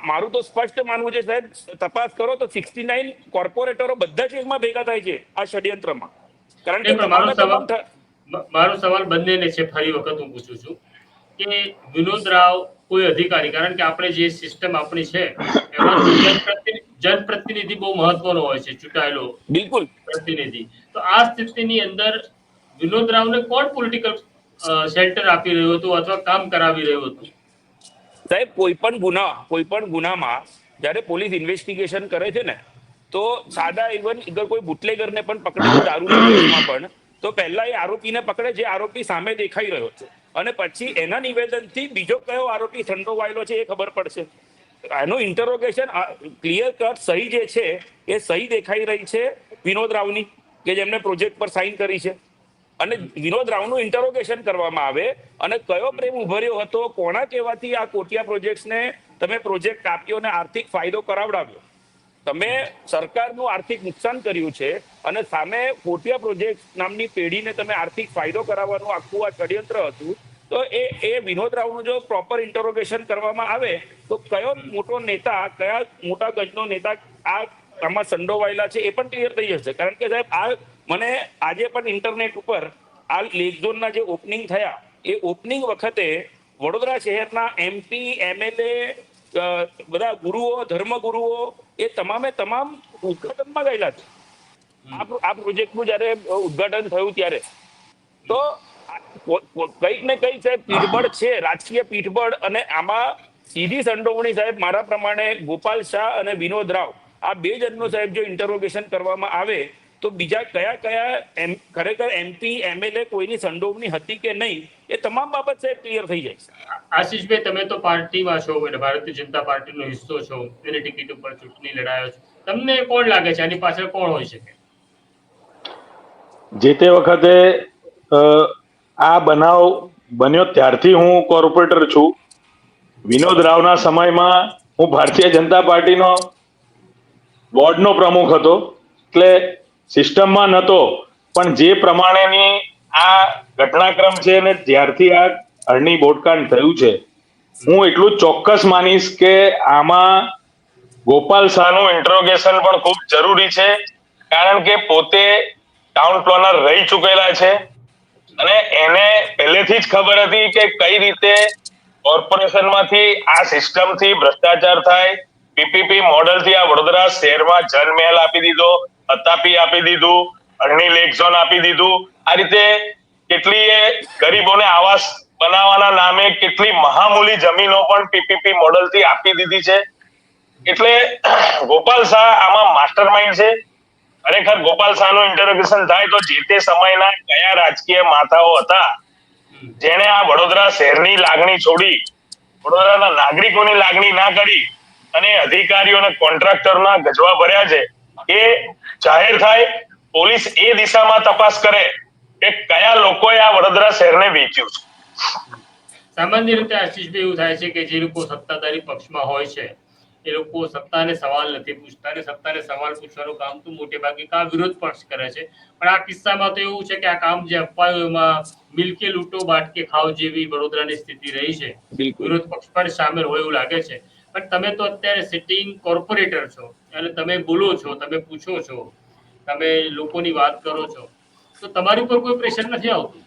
મારું તો સ્પષ્ટ માનવું છે સાહેબ, તપાસ કરો તો 69 કોર્પોરેટરો બધા જ એકમાં ભેગા થાય છે આ ષડયંત્રમાં. કારણ કે મારો સવાલ બંનેને છે, ફરી વખત હું પૂછું છું કે વિનોદ રાવ કોઈ અધિકારી, કારણ કે આપણે જે સિસ્ટમ આપણી છે એમાં જનપ્રતિનિધિ બહુ મહત્વનો હોય છે, ચૂંટાયેલો બિલકુલ પ્રતિનિધિ. તો આ સ્થિતિની અંદર વિનોદ રાવને કોણ પોલિટિકલ શેલ્ટર આપી રહ્યું હતું અથવા કામ કરાવી રહ્યું હતું? સાહેબ, કોઈ પણ ગુનામાં જયારે પોલીસ ઇન્વેસ્ટિગેશન કરે છે ને, તો સાદા ઇવન કોઈ બુટલેગરને પણ પકડે છે દારૂના કેસમાં પણ, તો પહેલા એ આરોપીને પકડે જે આરોપી સામે દેખાઈ રહ્યો છે, અને પછી એના નિવેદનથી બીજો કયો આરોપી સંડોવાયેલો છે એ ખબર પડશે. એનું ઇન્ટરોગેશન ક્લિયર કટ સહી જે છે એ સહી દેખાઈ રહી છે વિનોદ રાવની, કે જેમને પ્રોજેક્ટ પર સાઇન કરી છે. અને વિનોદ રાવનું ઇન્ટરોગેશન કરવામાં આવે અને કયો પ્રેમ ઉભર્યો હતો, કોના કહેવાથી આ કોટિયા પ્રોજેક્ટ્સને તમે પ્રોજેક્ટ આપ્યો અને આર્થિક ફાયદો કરાવડાવ્યો. તમે સરકારનું આર્થિક નુકસાન કર્યું છે અને સામે કોટિયા પ્રોજેક્ટ નામની પેઢીને તમે આર્થિક ફાયદો કરાવવાનું આખું આ ષડયંત્ર હતું. તો એ વિનોદ રાવનું જો પ્રોપર ઇન્ટરોગેશન કરવામાં આવે તો કયો મોટો નેતા, કયા મોટા ગજનો નેતા આમાં સંડોવાયેલા છે એ પણ ક્લિયર થઈ જશે. કારણ કે સાહેબ, આ મને આજે પણ ઇન્ટરનેટ ઉપર આ લેક ઝોનના જે ઓપનિંગ થયા, એ ઓપનિંગ વખતે વડોદરા શહેરના MP, MLA, બધા ગુરુઓ, ધર્મગુરુઓ, એ તમામ ઉદઘાટનમાં ગયેલા છે આ પ્રોજેક્ટનું જયારે ઉદઘાટન થયું ત્યારે. તો કંઈક ને કંઈક સાહેબ પીઠબળ છે, રાજકીય પીઠબળ, અને આમાં સીધી સંડોવણી સાહેબ મારા પ્રમાણે ગોપાલ શાહ અને વિનોદ રાવ, આ 2 જણનું સાહેબ જો ઇન્ટરોગેશન કરવામાં આવે તો બીજા કયા ખરેખર MP, MLA કોઈની સંડોવણી હતી કે નહીં, એ તમામ બાબત સાહેબ ક્લિયર થઈ જાય. આશીષભાઈ, તમે તો પાર્ટીમાં છો, એટલે ભારતીય જનતા પાર્ટીનો હિસ્સો છો, એની ટિકિટ ઉપર ચૂંટણી લડાયો છો, તમને કોણ લાગે છે આની પાછળ કોણ હોઈ શકે? જે તે વખતે આ બનાવ બન્યો ત્યારથી હું કોર્પોરેટર છું. વિનોદ રાવના સમયમાં હું ભારતીય જનતા પાર્ટીનો બોર્ડનો પ્રમુખ હતો, એટલે સિસ્ટમમાં નહોતો. પણ જે પ્રમાણેની આ ઘટનાક્રમ છે ને જ્યારથી આ હરણી બોટકાંડ થયું છે, હું એટલું જ ચોક્કસ માનીશ કે આમાં ગોપાલ શાહનું ઇન્ટ્રોગેશન પણ ખૂબ જરૂરી છે, કારણ કે પોતે ટાઉન પ્લાનર રહી ચૂકેલા છે અને એને પહેલેથી જ ખબર હતી કે કઈ રીતે કોર્પોરેશનમાંથી આ સિસ્ટમથી ભ્રષ્ટાચાર થાય. પીપીપી મોડલથી આ વડોદરા શહેરમાં જનમહેલ આપી દીધો, અતાપી આપી દીધું, અરણી લેક ઝોન આપી દીધું. આ રીતે કેટલીય ગરીબોને આવાસ બનાવવાના નામે કેટલી મહામૂલી જમીનો પણ પીપીપી મોડલથી આપી દીધી છે. એટલે ગોપાલ શાહ આમાં માસ્ટર માઇન્ડ છે. ખરેખર ગોપાલ શાહનું ઇન્ટરોગેશન થાય તો જે તે સમયના કયા રાજકીય માથાઓ હતા જેણે આ વડોદરા શહેરની લાગણી છોડી, વડોદરાના નાગરિકોની લાગણી ના કરી અને અધિકારીઓ અને કોન્ટ્રાક્ટરના ગજવા ભર્યા છે, એ જાહેર થાય. પોલીસ એ દિશામાં તપાસ કરે કે કયા લોકોએ આ વડોદરા શહેરને વેચ્યું છે. સામાન્ય રીતે આશીષભાઈ એવું થાય છે કે જે લોકો સત્તાધારી પક્ષમાં હોય છે એ લોકો સત્તાને સવાલ નથી પૂછતા, અને સત્તાને સવાલ પૂછવાનું કામ તો મોટે ભાગે વિરોધ પક્ષ કરે છે. પણ આ કિસ્સામાં તો એવું છે કે આ કામ જે અપાયું એમાં મિલકે લૂંટો બાટકે ખાઓ જેવી વડોદરાની સ્થિતિ રહી છે. વિરોધ પક્ષ પણ સામેલ હોય એવું લાગે છે. પણ તમે તો અત્યારે સિટિંગ કોર્પોરેટર છો અને તમે બોલો છો, તમે પૂછો છો, તમે લોકોની વાત કરો છો, તો તમારી ઉપર કોઈ પ્રેશર નથી આવતું?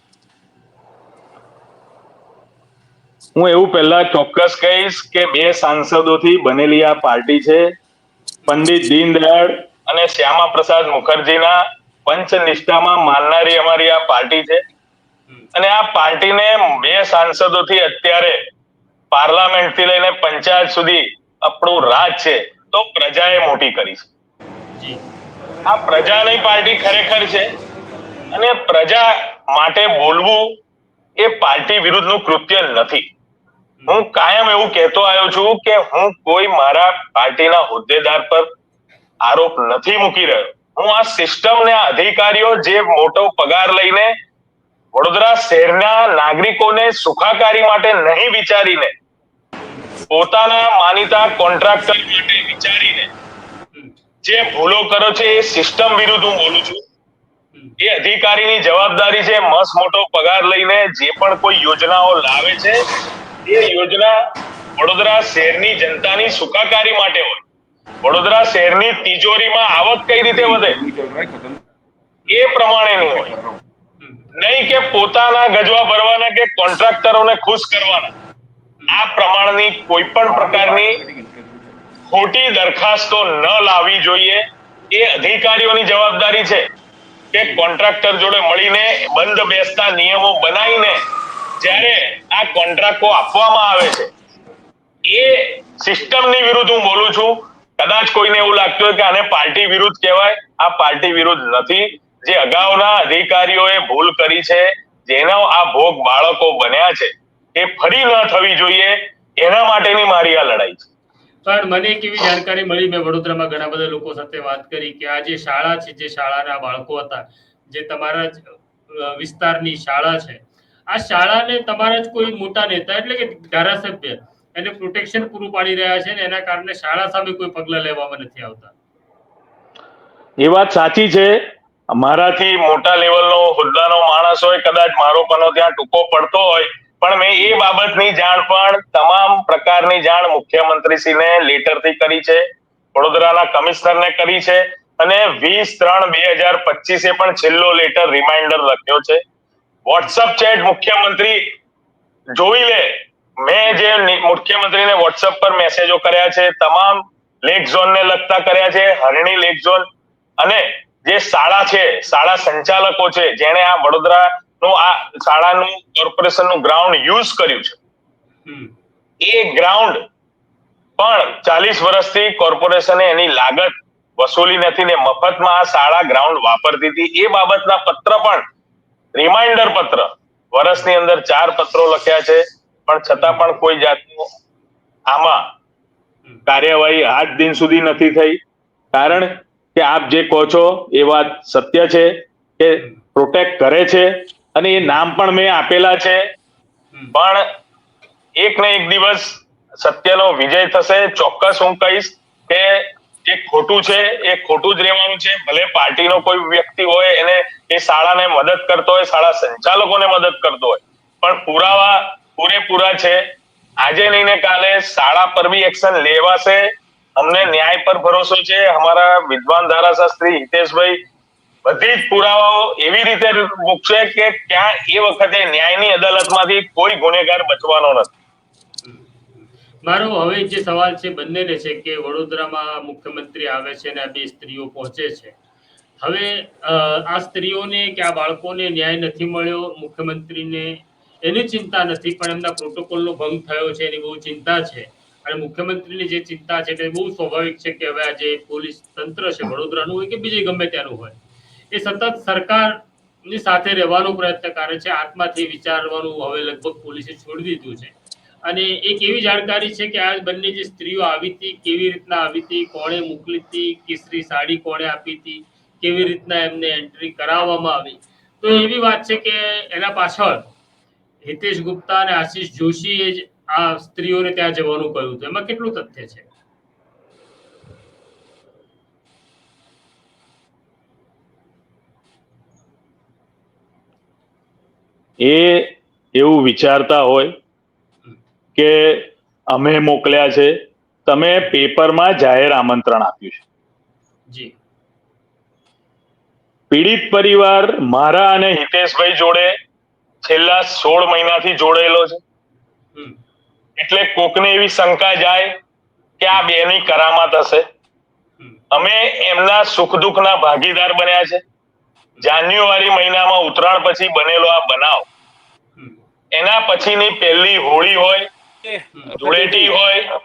હું એવું પહેલા ચોક્કસ કહીશ કે 2 સાંસદોથી બનેલી આ પાર્ટી છે. પંડિત દીનદયાળ અને શ્યામા પ્રસાદ મુખર્જીના પંચનિષ્ઠામાં માનનારી અમારી આ પાર્ટી છે. અને આ પાર્ટીને 2 સાંસદોથી અત્યારે પાર્લામેન્ટથી લઈને પંચાયત સુધી આપણું રાજ છે, તો પ્રજાએ મોટી કરી છે. આ પ્રજાની પાર્ટી ખરેખર છે અને પ્રજા માટે બોલવું એ પાર્ટી વિરુદ્ધનું કૃત્ય નથી. હું કાયમ એવું કહેતો આવ્યો છું કે હું કોઈ મારા પાર્ટીના હોદ્દેદાર પર આરોપ નથી મૂકી રહ્યો. હું આ સિસ્ટમને, આ અધિકારીઓ જે મોટો પગાર લઈને વડોદરા શહેરના નાગરિકોને સુખાકારી માટે નહીં વિચારીને પોતાના માનીતા કોન્ટ્રાક્ટર માટે વિચારીને જે ભૂલો કરો છે એ સિસ્ટમ વિરુદ્ધ હું બોલું છું. એ અધિકારીની જવાબદારી છે મસ્ત મોટો પગાર લઈને જે પણ કોઈ યોજનાઓ લાવે છે એ યોજના વડોદરા શહેરની જનતાની સુખાકારી માટે હોય. વડોદરા શહેરની તિજોરીમાં આવક કઈ રીતે વધે એ પ્રમાણેની હોય, નહીં કે પોતાના ગજવા ભરવાના કે કોન્ટ્રાક્ટરોને ખુશ કરવાના. આ પ્રમાણની કોઈ પણ પ્રકારની ખોટી દરખાસ્તો ન લાવવી જોઈએ. એ અધિકારીઓની જવાબદારી છે કે કોન્ટ્રાક્ટર જોડે મળીને બંધ બેસતા નિયમો બનાવીને જ્યારે આ કોન્ટ્રાક્ટો આપવામાં આવે છે એ સિસ્ટમની વિરુદ્ધ હું બોલું છું. કદાચ કોઈને એવું લાગતું હોય કે આને પાર્ટી વિરુદ્ધ કહેવાય, આ પાર્ટી વિરુદ્ધ નથી. જે અગાઉના અધિકારીઓએ ભૂલ કરી છે, જેનો આ ભોગ બાળકો બન્યા છે, એ ફરી ન થવી જોઈએ, એના માટેની મારી આ લડાઈ છે. પણ મને એક એવી જાણકારી મળી, મેં વડોદરામાં ઘણા બધા લોકો સાથે વાત કરી કે આ જે શાળા છે, જે શાળાના બાળકો હતા, જે તમારા જ વિસ્તારની શાળા છે, આ શાળાને તમારા જ કોઈ મોટા નેતા એટલે કે ધારાસભ્ય એને પ્રોટેક્શન પૂરું પાડી રહ્યા છે ને એના કારણે શાળા સામે કોઈ પગલાં લેવામાં નથી આવતા. એ વાત સાચી છે. મારાથી મોટા લેવલનો હોદ્દાનો માણસ હોય, કદાચ મારો પનો ત્યાં ટૂંકો પડતો હોય, પણ મેં એ બાબતની જાણ પણ તમામ પ્રકારની જાણ મુખ્યમંત્રીશ્રીને લેટરથી કરી છે, વડોદરાના કમિશનરને કરી છે અને 20/3/2025 પણ છેલ્લો લેટર રિમાઇન્ડર લખ્યો છે. વોટ્સઅપ ચેટ મુખ્યમંત્રી જોઈ લે. મેં જે મુખ્યમંત્રીને વોટ્સઅપ પર મેસેજો કર્યા છે, તમામ લેક ઝોનને લગતા કર્યા છે, હરણી લેક ઝોન અને જે શાળા છે, શાળા સંચાલકો છે, જેણે આ વડોદરાનું આ શાળાનું કોર્પોરેશનનું ગ્રાઉન્ડ યુઝ કર્યું છે, એ ગ્રાઉન્ડ પણ 40 વર્ષથી કોર્પોરેશને એની લાગત વસૂલી નથી ને મફતમાં આ શાળા ગ્રાઉન્ડ વાપરતી હતી. એ બાબતના પત્ર પણ, રિમાઇન્ડર પત્ર, વર્ષની અંદર 4 પત્રો લખ્યા છે, પણ છતાં પણ કોઈ જાતનું આમાં કાર્યવાહી આજ દિન સુધી નથી થઈ. કારણ કે આપ જે કહો છો એ વાત સત્ય છે કે પ્રોટેક્ટ કરે છે અને એ નામ પણ મેં આપેલા છે, પણ એક ને એક દિવસ સત્યનો વિજય થશે. ચોક્કસ હું કહીશ કે જે ખોટું છે એ ખોટું જ રહેવાનું છે. ભલે પાર્ટીનો કોઈ વ્યક્તિ હોય એને એ શાળાને મદદ કરતો હોય, શાળા સંચાલકોને મદદ કરતો હોય, પણ પુરાવા પૂરેપૂરા છે. આજે નહીં ને કાલે શાળા પર બી એક્શન લેવાશે. અમને ન્યાય પર ભરોસો છે. અમારા વિદ્વાન ધારાશાસ્ત્રી હિતેશભાઈ બધી જ પુરાવાઓ એવી રીતે મૂકશે કે ક્યાં એ વખતે ન્યાયની અદાલતમાંથી કોઈ ગુનેગાર બચવાનો નથી. મારો હવે જે સવાલ છે બંનેને છે કે વડોદરામાં મુખ્યમંત્રી આવે છે અને આ બે સ્ત્રીઓ પહોંચે છે. હવે આ સ્ત્રીઓને કે આ બાળકોને ન્યાય નથી મળ્યો, મુખ્યમંત્રીને એની ચિંતા નથી, પણ એમના પ્રોટોકોલનો ભંગ થયો છે એની બહુ ચિંતા છે. અને મુખ્યમંત્રીની જે ચિંતા છે તે બહુ સ્વાભાવિક છે કે હવે આ જે પોલીસ તંત્ર છે વડોદરાનું હોય કે બીજે ગમે ત્યાંનું હોય, એ સતત સરકારની સાથે રહેવાનો પ્રયત્ન કરે છે. આત્માથી વિચારવાનું હવે લગભગ પોલીસે છોડી દીધું છે. અને એક એવી જાણકારી છે કે આ બંને જે સ્ત્રીઓ આવી હતી, કેવી રીતના આવી હતી, કોણે મોકલી હતી, કેસરી સાડી કોણે આપી હતી, કેવી રીતના એમને એન્ટ્રી કરાવવામાં આવી, તો એવી વાત છે કે એના પાછળ હિતેશ ગુપ્તા અને આશીષ જોશીએ જ આ સ્ત્રીઓને ત્યાં જવાનું કહ્યું હતું. એમાં કેટલું તથ્ય છે? એ એવું વિચારતા હોય કે અમે મોકલ્યા છે. તમે પેપરમાં જાહેર આમંત્રણ આપ્યું છે. જી. પીડિત પરિવાર મારા અને હિતેશભાઈ જોડે છેલ્લા 16 મહિનાથી જોડાયેલો છે. એટલે કોકને એવી શંકા જાય કે આ બેની કરામત હશે. અમે એમના સુખ દુઃખના ભાગીદાર બન્યા છે. જાન્યુઆરી મહિનામાં ઉત્તરાયણ પછી બનેલો આ બનાવ, એના પછીની પહેલી હોળી હોય, ધૂળેટી હોય,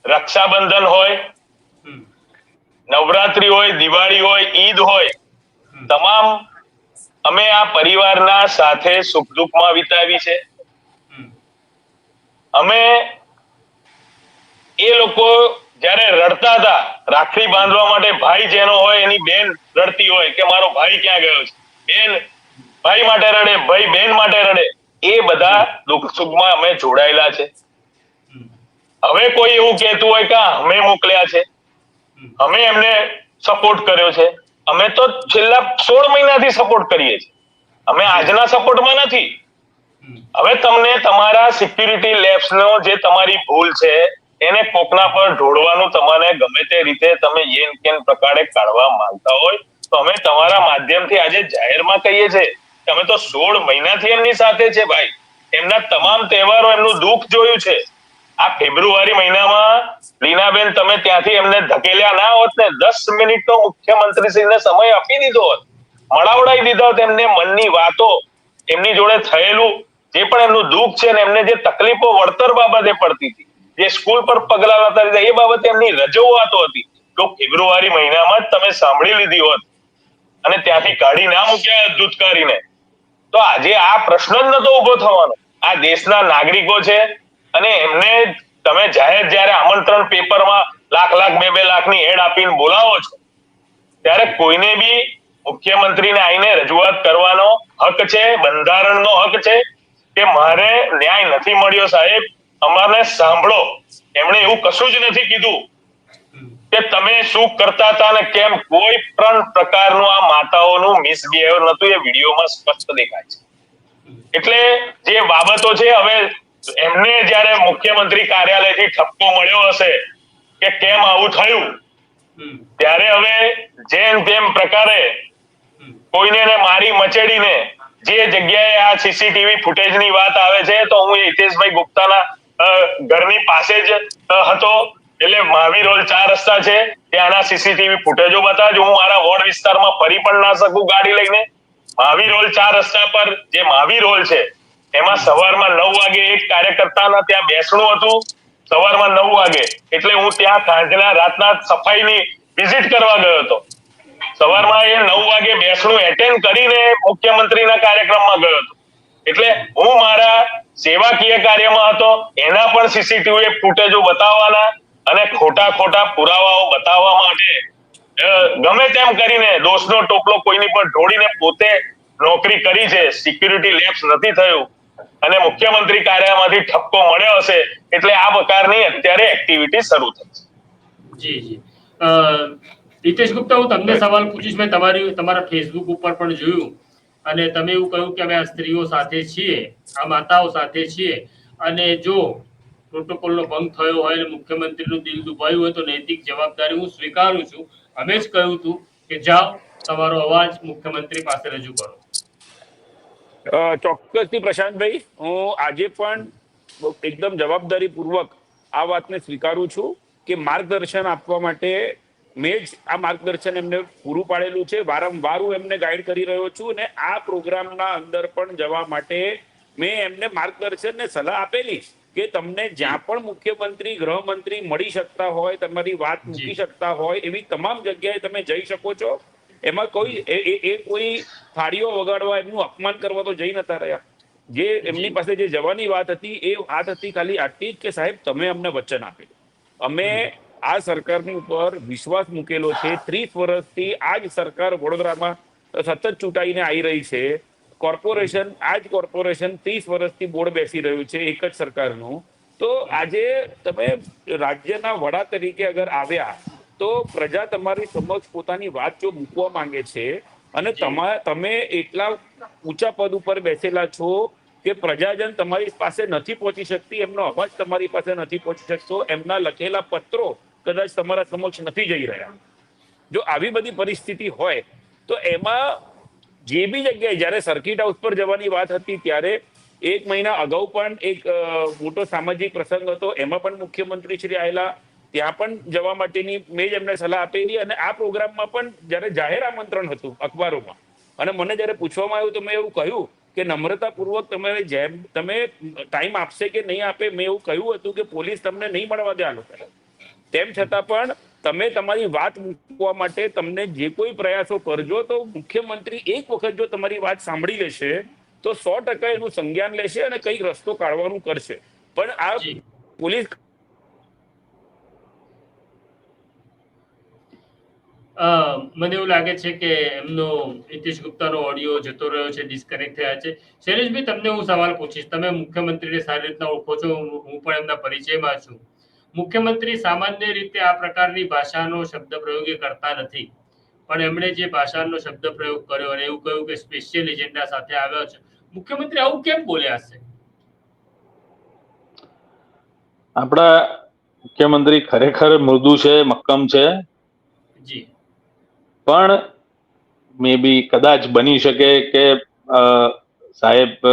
રક્ષાબંધન હોય, નવરાત્રી હોય, દિવાળી હોય, ઈદ હોય, તમામ અમે આ પરિવારના સાથે સુખ દુઃખમાં વિતાવી છે. અમે એ લોકો જ્યારે રડતા હતા, રાખડી બાંધવા માટે ભાઈ જેનો હોય એની બેન રડતી હોય કે મારો ભાઈ ક્યાં ગયો છે, બેન ભાઈ માટે રડે, ભાઈ બેન માટે રડે, એ બધા દુઃખ સુખમાં અમે જોડાયેલા છે. હવે કોઈ એવું કહેતું હોય કે અમે મોકલ્યા છે, અમે એમને સપોર્ટ કર્યો છે, અમે તો છેલ્લા 16 મહિનાથી સપોર્ટ કરીએ છીએ. અમે આજના સપોર્ટમાં નથી. હવે તમને તમારા સિક્યુરિટી લેબ્સનો જે તમારી ભૂલ છે એને કોકના પર ઢોળવાનું તમારે ગમે તે રીતે તમે યેન કેન પ્રકારે કાઢવા માંગતા હોય તો અમે તમારા માધ્યમથી આજે જાહેરમાં કહીએ છીએ કે અમે તો 16 મહિનાથી એમની સાથે છે ભાઈ. એમના તમામ તહેવારો, એમનું દુઃખ જોયું છે. આ ફેબ્રુઆરી મહિનામાં લીનાબેન તમે ત્યાંથી એમને ધકેલ્યા ના હોત ને, 10 મિનિટ તો મુખ્યમંત્રીશ્રીને સમય આપી દીધો હોત, મળાવડાવી દીધા હોત, એમને મનની વાતો, એમની જોડે થયેલું જે પણ એમનું દુઃખ છે ને એમને જે તકલીફો વળતર બાબતે પડતી હતી, જે સ્કૂલ પર પગલા લેતા હતા, એ બાબતે એમની રજૂઆતો હતી, તો ફેબ્રુઆરી મહિનામાં જ તમે સાંભળી લીધી હોત અને ત્યાંથી કાઢી ના મૂક્યા ધૂતકારીને, તો આજે આ પ્રશ્ન જ નતો ઉભો થવાનો. આ દેશના નાગરિકો છે અને એમને તમે જાહેર જ્યારે આમંત્રણ પેપરમાં લાખ લાખ 2-2 લાખની એડ આપીને બોલાવો છો, ત્યારે કોઈને બી મુખ્યમંત્રીને આવીને રજૂઆત કરવાનો હક છે, બંધારણનો હક છે કે મારે ન્યાય નથી મળ્યો સાહેબ, અમારે સાંભળો. એમણે એવું કશું જ નથી કીધું કે તમે શું કરતા હતા ને કેમ. કોઈ પણ પ્રકારનું આ માતાઓનું મિસબિહેવ નતું, એ વિડીયોમાં સ્પષ્ટ દેખાય છે. એટલે જે બાબતો છે, હવે એમને જ્યારે મુખ્યમંત્રી કાર્યાલયથી ઠપકો મળ્યો હશે કે કેમ આવું થયું, ત્યારે હવે જેમ તેમ પ્રકારે કોઈને મારી મચેડીને જે જગ્યાએ આ સીસીટીવી ફૂટેજની વાત આવે છે, તો હું હિતેશભાઈ ગુપ્તાના ઘરની પાસે જ હતો. એટલે મહાવીર હોલ 4 રસ્તા છે, ત્યાંના સીસીટીવી ફૂટેજો બતાવજો. હું મારા વોર્ડ વિસ્તારમાં ફરી પણ ના શકું ગાડી લઈને. મહાવીર હોલ 4 રસ્તા પર જે મહાવીર હોલ છે એમાં સવારમાં 9 વાગે એક કાર્યકર્તાના ત્યાં બેસણું હતું, સવારમાં 9 વાગે. એટલે હું ત્યાં સાંજના રાતના સફાઈની વિઝિટ કરવા ગયો હતો. સવારમાં એ 9 વાગે બેસણું એટેન્ડ કરીને મુખ્યમંત્રીના કાર્યક્રમમાં ગયો હતો. એટલે હું મારા સેવાકીય કાર્યમાં હતો, એના પણ સીસીટીવી ફૂટેજો બતાવવાના અને ખોટા પુરાવાઓ બતાવવા માટે ગમે તેમ કરીને દોષનો ટોપલો કોઈની પર ઢોળીને પોતે નોકરી કરી છે. સિક્યુરિટી લેબ્સ નથી થયું અને મુખ્યમંત્રી કાર્યાલયમાંથી ઠપકો મળ્યો હશે એટલે આ પ્રકારની અત્યારે એક્ટિવિટી શરૂ થઈ છે. જી જી હિતેશ ગુપ્તા, હું તમને સવાલ પૂછીશ. મેં તમારા ફેસબુક ઉપર પણ જોયું અને તમે એવું કહ્યું કે અમે આ સ્ત્રીઓ સાથે છીએ, આ માતાઓ સાથે છીએ, અને જો પ્રોટોકોલનો ભંગ થયો હોય અને મુખ્યમંત્રીનું દિલ દુભાયું હોય તો નૈતિક જવાબદારી હું સ્વીકારું છું. અમે જ કહ્યું હતું કે જાઓ, તમારો અવાજ મુખ્યમંત્રી પાસે રજૂ કરો. ચોક્કસથી પ્રશાંતભાઈ, હું આજે પણ એકદમ જવાબદારી પૂર્વક આ વાતને સ્વીકારું છું કે માર્ગદર્શન આપવા માટે મેં જ આ માર્ગદર્શન એમને પૂરું પાડેલું છે. વારંવાર હું એમને ગાઈડ કરી રહ્યો છું અને આ પ્રોગ્રામના અંદર પણ જવા માટે મેં એમને માર્ગદર્શન ને સલાહ આપેલી કે તમને જ્યાં પણ મુખ્યમંત્રી, ગૃહમંત્રી મળી શકતા હોય, તમારી વાત મૂકી શકતા હોય, એવી તમામ જગ્યાએ તમે જઈ શકો છો. એમાં કોઈ કોઈ થાળીઓ વગાડવા, એમનું અપમાન કરવા તો જઈ નતા રહ્યા. જે એમની પાસે જે જવાની વાત હતી એ વાત હતી ખાલી આટલી જ કે સાહેબ તમે અમને વચન આપેલું, અમે આ સરકારની ઉપર વિશ્વાસ મૂકેલો છે. 30 વર્ષથી આ જ સરકાર વડોદરામાં સતત ચૂંટાઈને આવી રહી છે. કોર્પોરેશન, આ જ કોર્પોરેશન 30 વર્ષથી બોર્ડ બેસી રહ્યું છે એક જ સરકારનું. તો આજે તમે રાજ્યના વડા તરીકે અગર આવ્યા તો પ્રજા તમારી સમક્ષ પોતાની વાત જો મૂકવા માંગે છે અને તમે એટલા ઊંચા પદ ઉપર બેસેલા છો કે પ્રજાજન તમારી પાસે નથી પહોંચી શકતી, એમનો અવાજ તમારી પાસે નથી પહોંચી શકતો, એમના લખેલા પત્રો કદાચ તમારા સમક્ષ નથી જઈ રહ્યા. જો આવી બધી પરિસ્થિતિ હોય તો એમાં જે બી જગ્યાએ, જ્યારે સર્કિટ હાઉસ પર જવાની વાત હતી ત્યારે 1 મહિના અગાઉ પણ એક મોટો સામાજિક પ્રસંગ હતો, એમાં પણ મુખ્યમંત્રી શ્રી આવેલા, ત્યાં પણ જવા માટેની મેં જ એમને સલાહ આપેલી. અને આ પ્રોગ્રામમાં પણ જ્યારે જાહેર આમંત્રણ હતું અખબારોમાં અને મને જ્યારે પૂછવામાં આવ્યું તો મેં એવું કહ્યું કે નમ્રતાપૂર્વક તમે ટાઈમ આપશે કે નહીં આપે, મેં એવું કહ્યું હતું કે પોલીસ તમને નહીં મળવા દે આ લોકો. તેમ છતાં પણ તમે તમારી વાત મૂકવા માટે તમને જે કોઈ પ્રયાસો કરજો તો મુખ્યમંત્રી એક વખત જો તમારી વાત સાંભળી લેશે તો 100% એનું સંજ્ઞાન લેશે અને કંઈક રસ્તો કાઢવાનું કરશે. પણ આ પોલીસ મને એવું લાગે છે કે એમનો હિતેશ ગુપ્તાનો ઓડિયો જતો રહ્યો છે, ડિસ્કનેક્ટ થયા છે. શૈલેષભાઈ, તમને હું સવાલ પૂછીશ. તમે મુખ્યમંત્રીને સારી રીતના ઓળખો છો, હું પણ એમના પરિચયમાં છું. મુખ્યમંત્રી સામાન્ય રીતે આ પ્રકારની ભાષાનો શબ્દ પ્રયોગ કરતા નથી, પણ એમણે જે ભાષાનો શબ્દ પ્રયોગ કર્યો અને એવું કહ્યું કે સ્પેશિયલ એજન્ડા સાથે આવ્યો છે, મુખ્યમંત્રી આવું કેમ બોલ્યા હશે? આપણા મુખ્યમંત્રી ખરેખર મૃદુ છે, મક્કમ છે. જી. પણ મે બી કદાચ બની શકે કે સાહેબ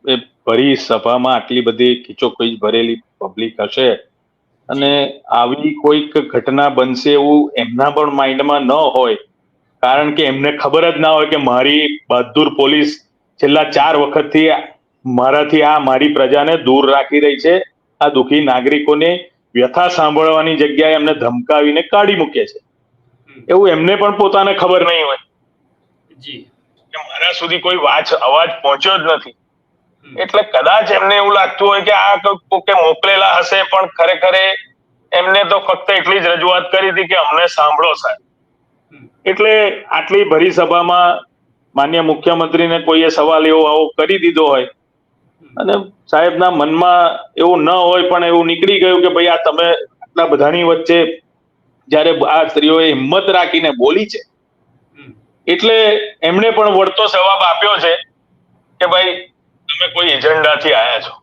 એ ભરી સભામાં આટલી બધી ખીચોખીચ ભરેલી પબ્લિક હશે અને આવી કોઈક ઘટના બનશે એવું એમના પણ માઇન્ડમાં ન હોય, કારણ કે એમને ખબર જ ના હોય કે મારી બહાદુર પોલીસ છેલ્લા 4 વખતથી મારાથી મારી પ્રજાને દૂર રાખી રહી છે. આ દુઃખી નાગરિકોને વ્યથા સાંભળવાની જગ્યાએ એમને ધમકાવીને કાઢી મૂકે છે. એવું એમને પણ પોતાને ખબર નહીં હોય કે મારા સુધી કોઈ અવાજ પહોંચ્યો જ નથી. એટલે કદાચ એમને એવું લાગતું હોય કે આ કોકે મોકલેલા હશે, પણ ખરેખર એમને તો ફક્ત એટલી જ રજૂઆત કરી હતી કે અમને સાંભળો સાહેબ. એટલે આટલી ભરી સભામાં માન્ય મુખ્યમંત્રીને કોઈએ સવાલ આવો કરી દીધો હોય અને સાહેબના મનમાં એવું ન હોય પણ એવું નીકળી ગયું કે ભાઈ આ તમે આટલા બધાની વચ્ચે જ્યારે આ સ્ત્રીઓએ હિંમત રાખીને બોલી છે એટલે એમણે પણ વળતો જવાબ આપ્યો છે કે ભાઈ તમે કોઈ એજન્ડાથી આવ્યા છો.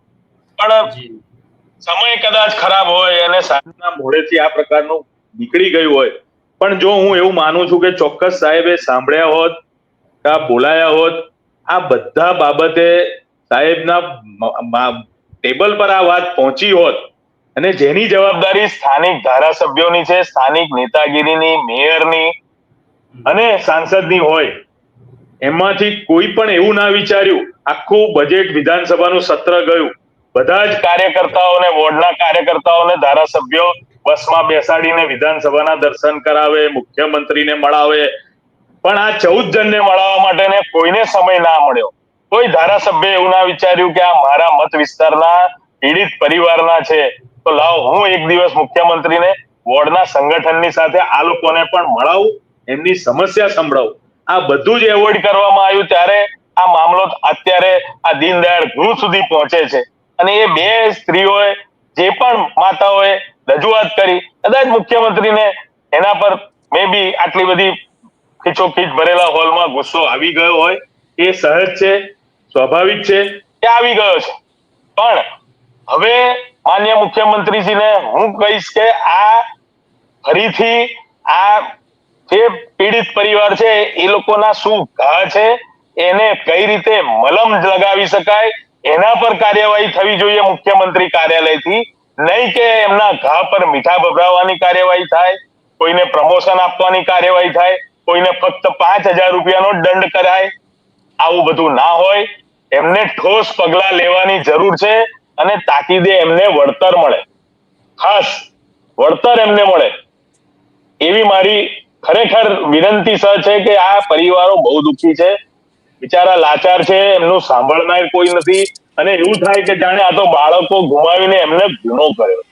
પણ સમય કદાચ ખરાબ હોય અને સાહેબના મોઢેથી આ પ્રકારનું નીકળી ગયું હોય, પણ જો હું એવું માનું છું કે ચોક્કસ સાહેબે સાંભળ્યા હોત, બોલાયા હોત, આ બધા બાબતે સાહેબના ટેબલ પર આ વાત પહોંચી હોત અને જેની જવાબદારી સ્થાનિક ધારાસભ્યોની છે, સ્થાનિક નેતાગીરીની, મેયરની અને સાંસદની હોય, એમાંથી કોઈ પણ એવું ના વિચાર્યું. આખું બજેટ વિધાનસભાનું સત્ર ગયું, બધા જ કાર્યકર્તાઓને, વોર્ડના કાર્યકર્તાઓને ધારાસભ્યો બસમાં બેસાડીને વિધાનસભાના દર્શન કરાવે, મુખ્યમંત્રીને મળાવે, પણ આ 14 જણને મળવા માટે કોઈને સમય ના મળ્યો. કોઈ ધારાસભ્ય એવું ના વિચાર્યું કે આ મારા મત વિસ્તારના પીડિત પરિવારના છે, તો લાવો હું એક દિવસ મુખ્યમંત્રીને વોર્ડના સંગઠનની સાથે આ લોકોને પણ મળાવું, એમની સમસ્યા સંભળાવું. આ બધું જ એવોઇડ કરવામાં આવ્યું, ત્યારે આ મામલો અત્યારે આ દીનદયાળ ગૃહ સુધી પહોંચે છે. અને એ બે સ્ત્રીઓએ, જે પણ માતાઓએ રજૂઆત કરી, કદાચ મુખ્યમંત્રીને એના પર મે બી આટલી બધી ખીચોખીચ ભરેલા હોલમાં ગુસ્સો આવી ગયો હોય, એ સહજ છે, સ્વાભાવિક છે કે આવી ગયો છે. પણ હવે માન્ય મુખ્યમંત્રીજીને હું કહીશ કે આ ફરીથી આ જે પીડિત પરિવાર છે એ લોકોના શું ઘા છે એને કઈ રીતે મલમ લગાવી શકાય એના પર કાર્યવાહી થવી જોઈએ મુખ્યમંત્રી કાર્યાલયથી, નહીં કે એમના ઘા પર મીઠા ભભરાવવાની કાર્યવાહી થાય, કોઈને પ્રમોશન આપવાની કાર્યવાહી થાય, કોઈને ફક્ત 5,000 રૂપિયાનો દંડ કરાય. આવું બધું ના હોય. એમને ઠોસ પગલા લેવાની જરૂર છે અને તાકીદે એમને વળતર મળે, ખાસ વળતર એમને મળે એવી મારી ખરેખર વિનંતી છે કે આ પરિવારો બહુ દુઃખી છે, બિચારા લાચાર છે, એમનું સાંભળનાર કોઈ નથી અને એવું થાય કે જાણે આ તો બાળકો ગુમાવીને એમને ગુનો કર્યો.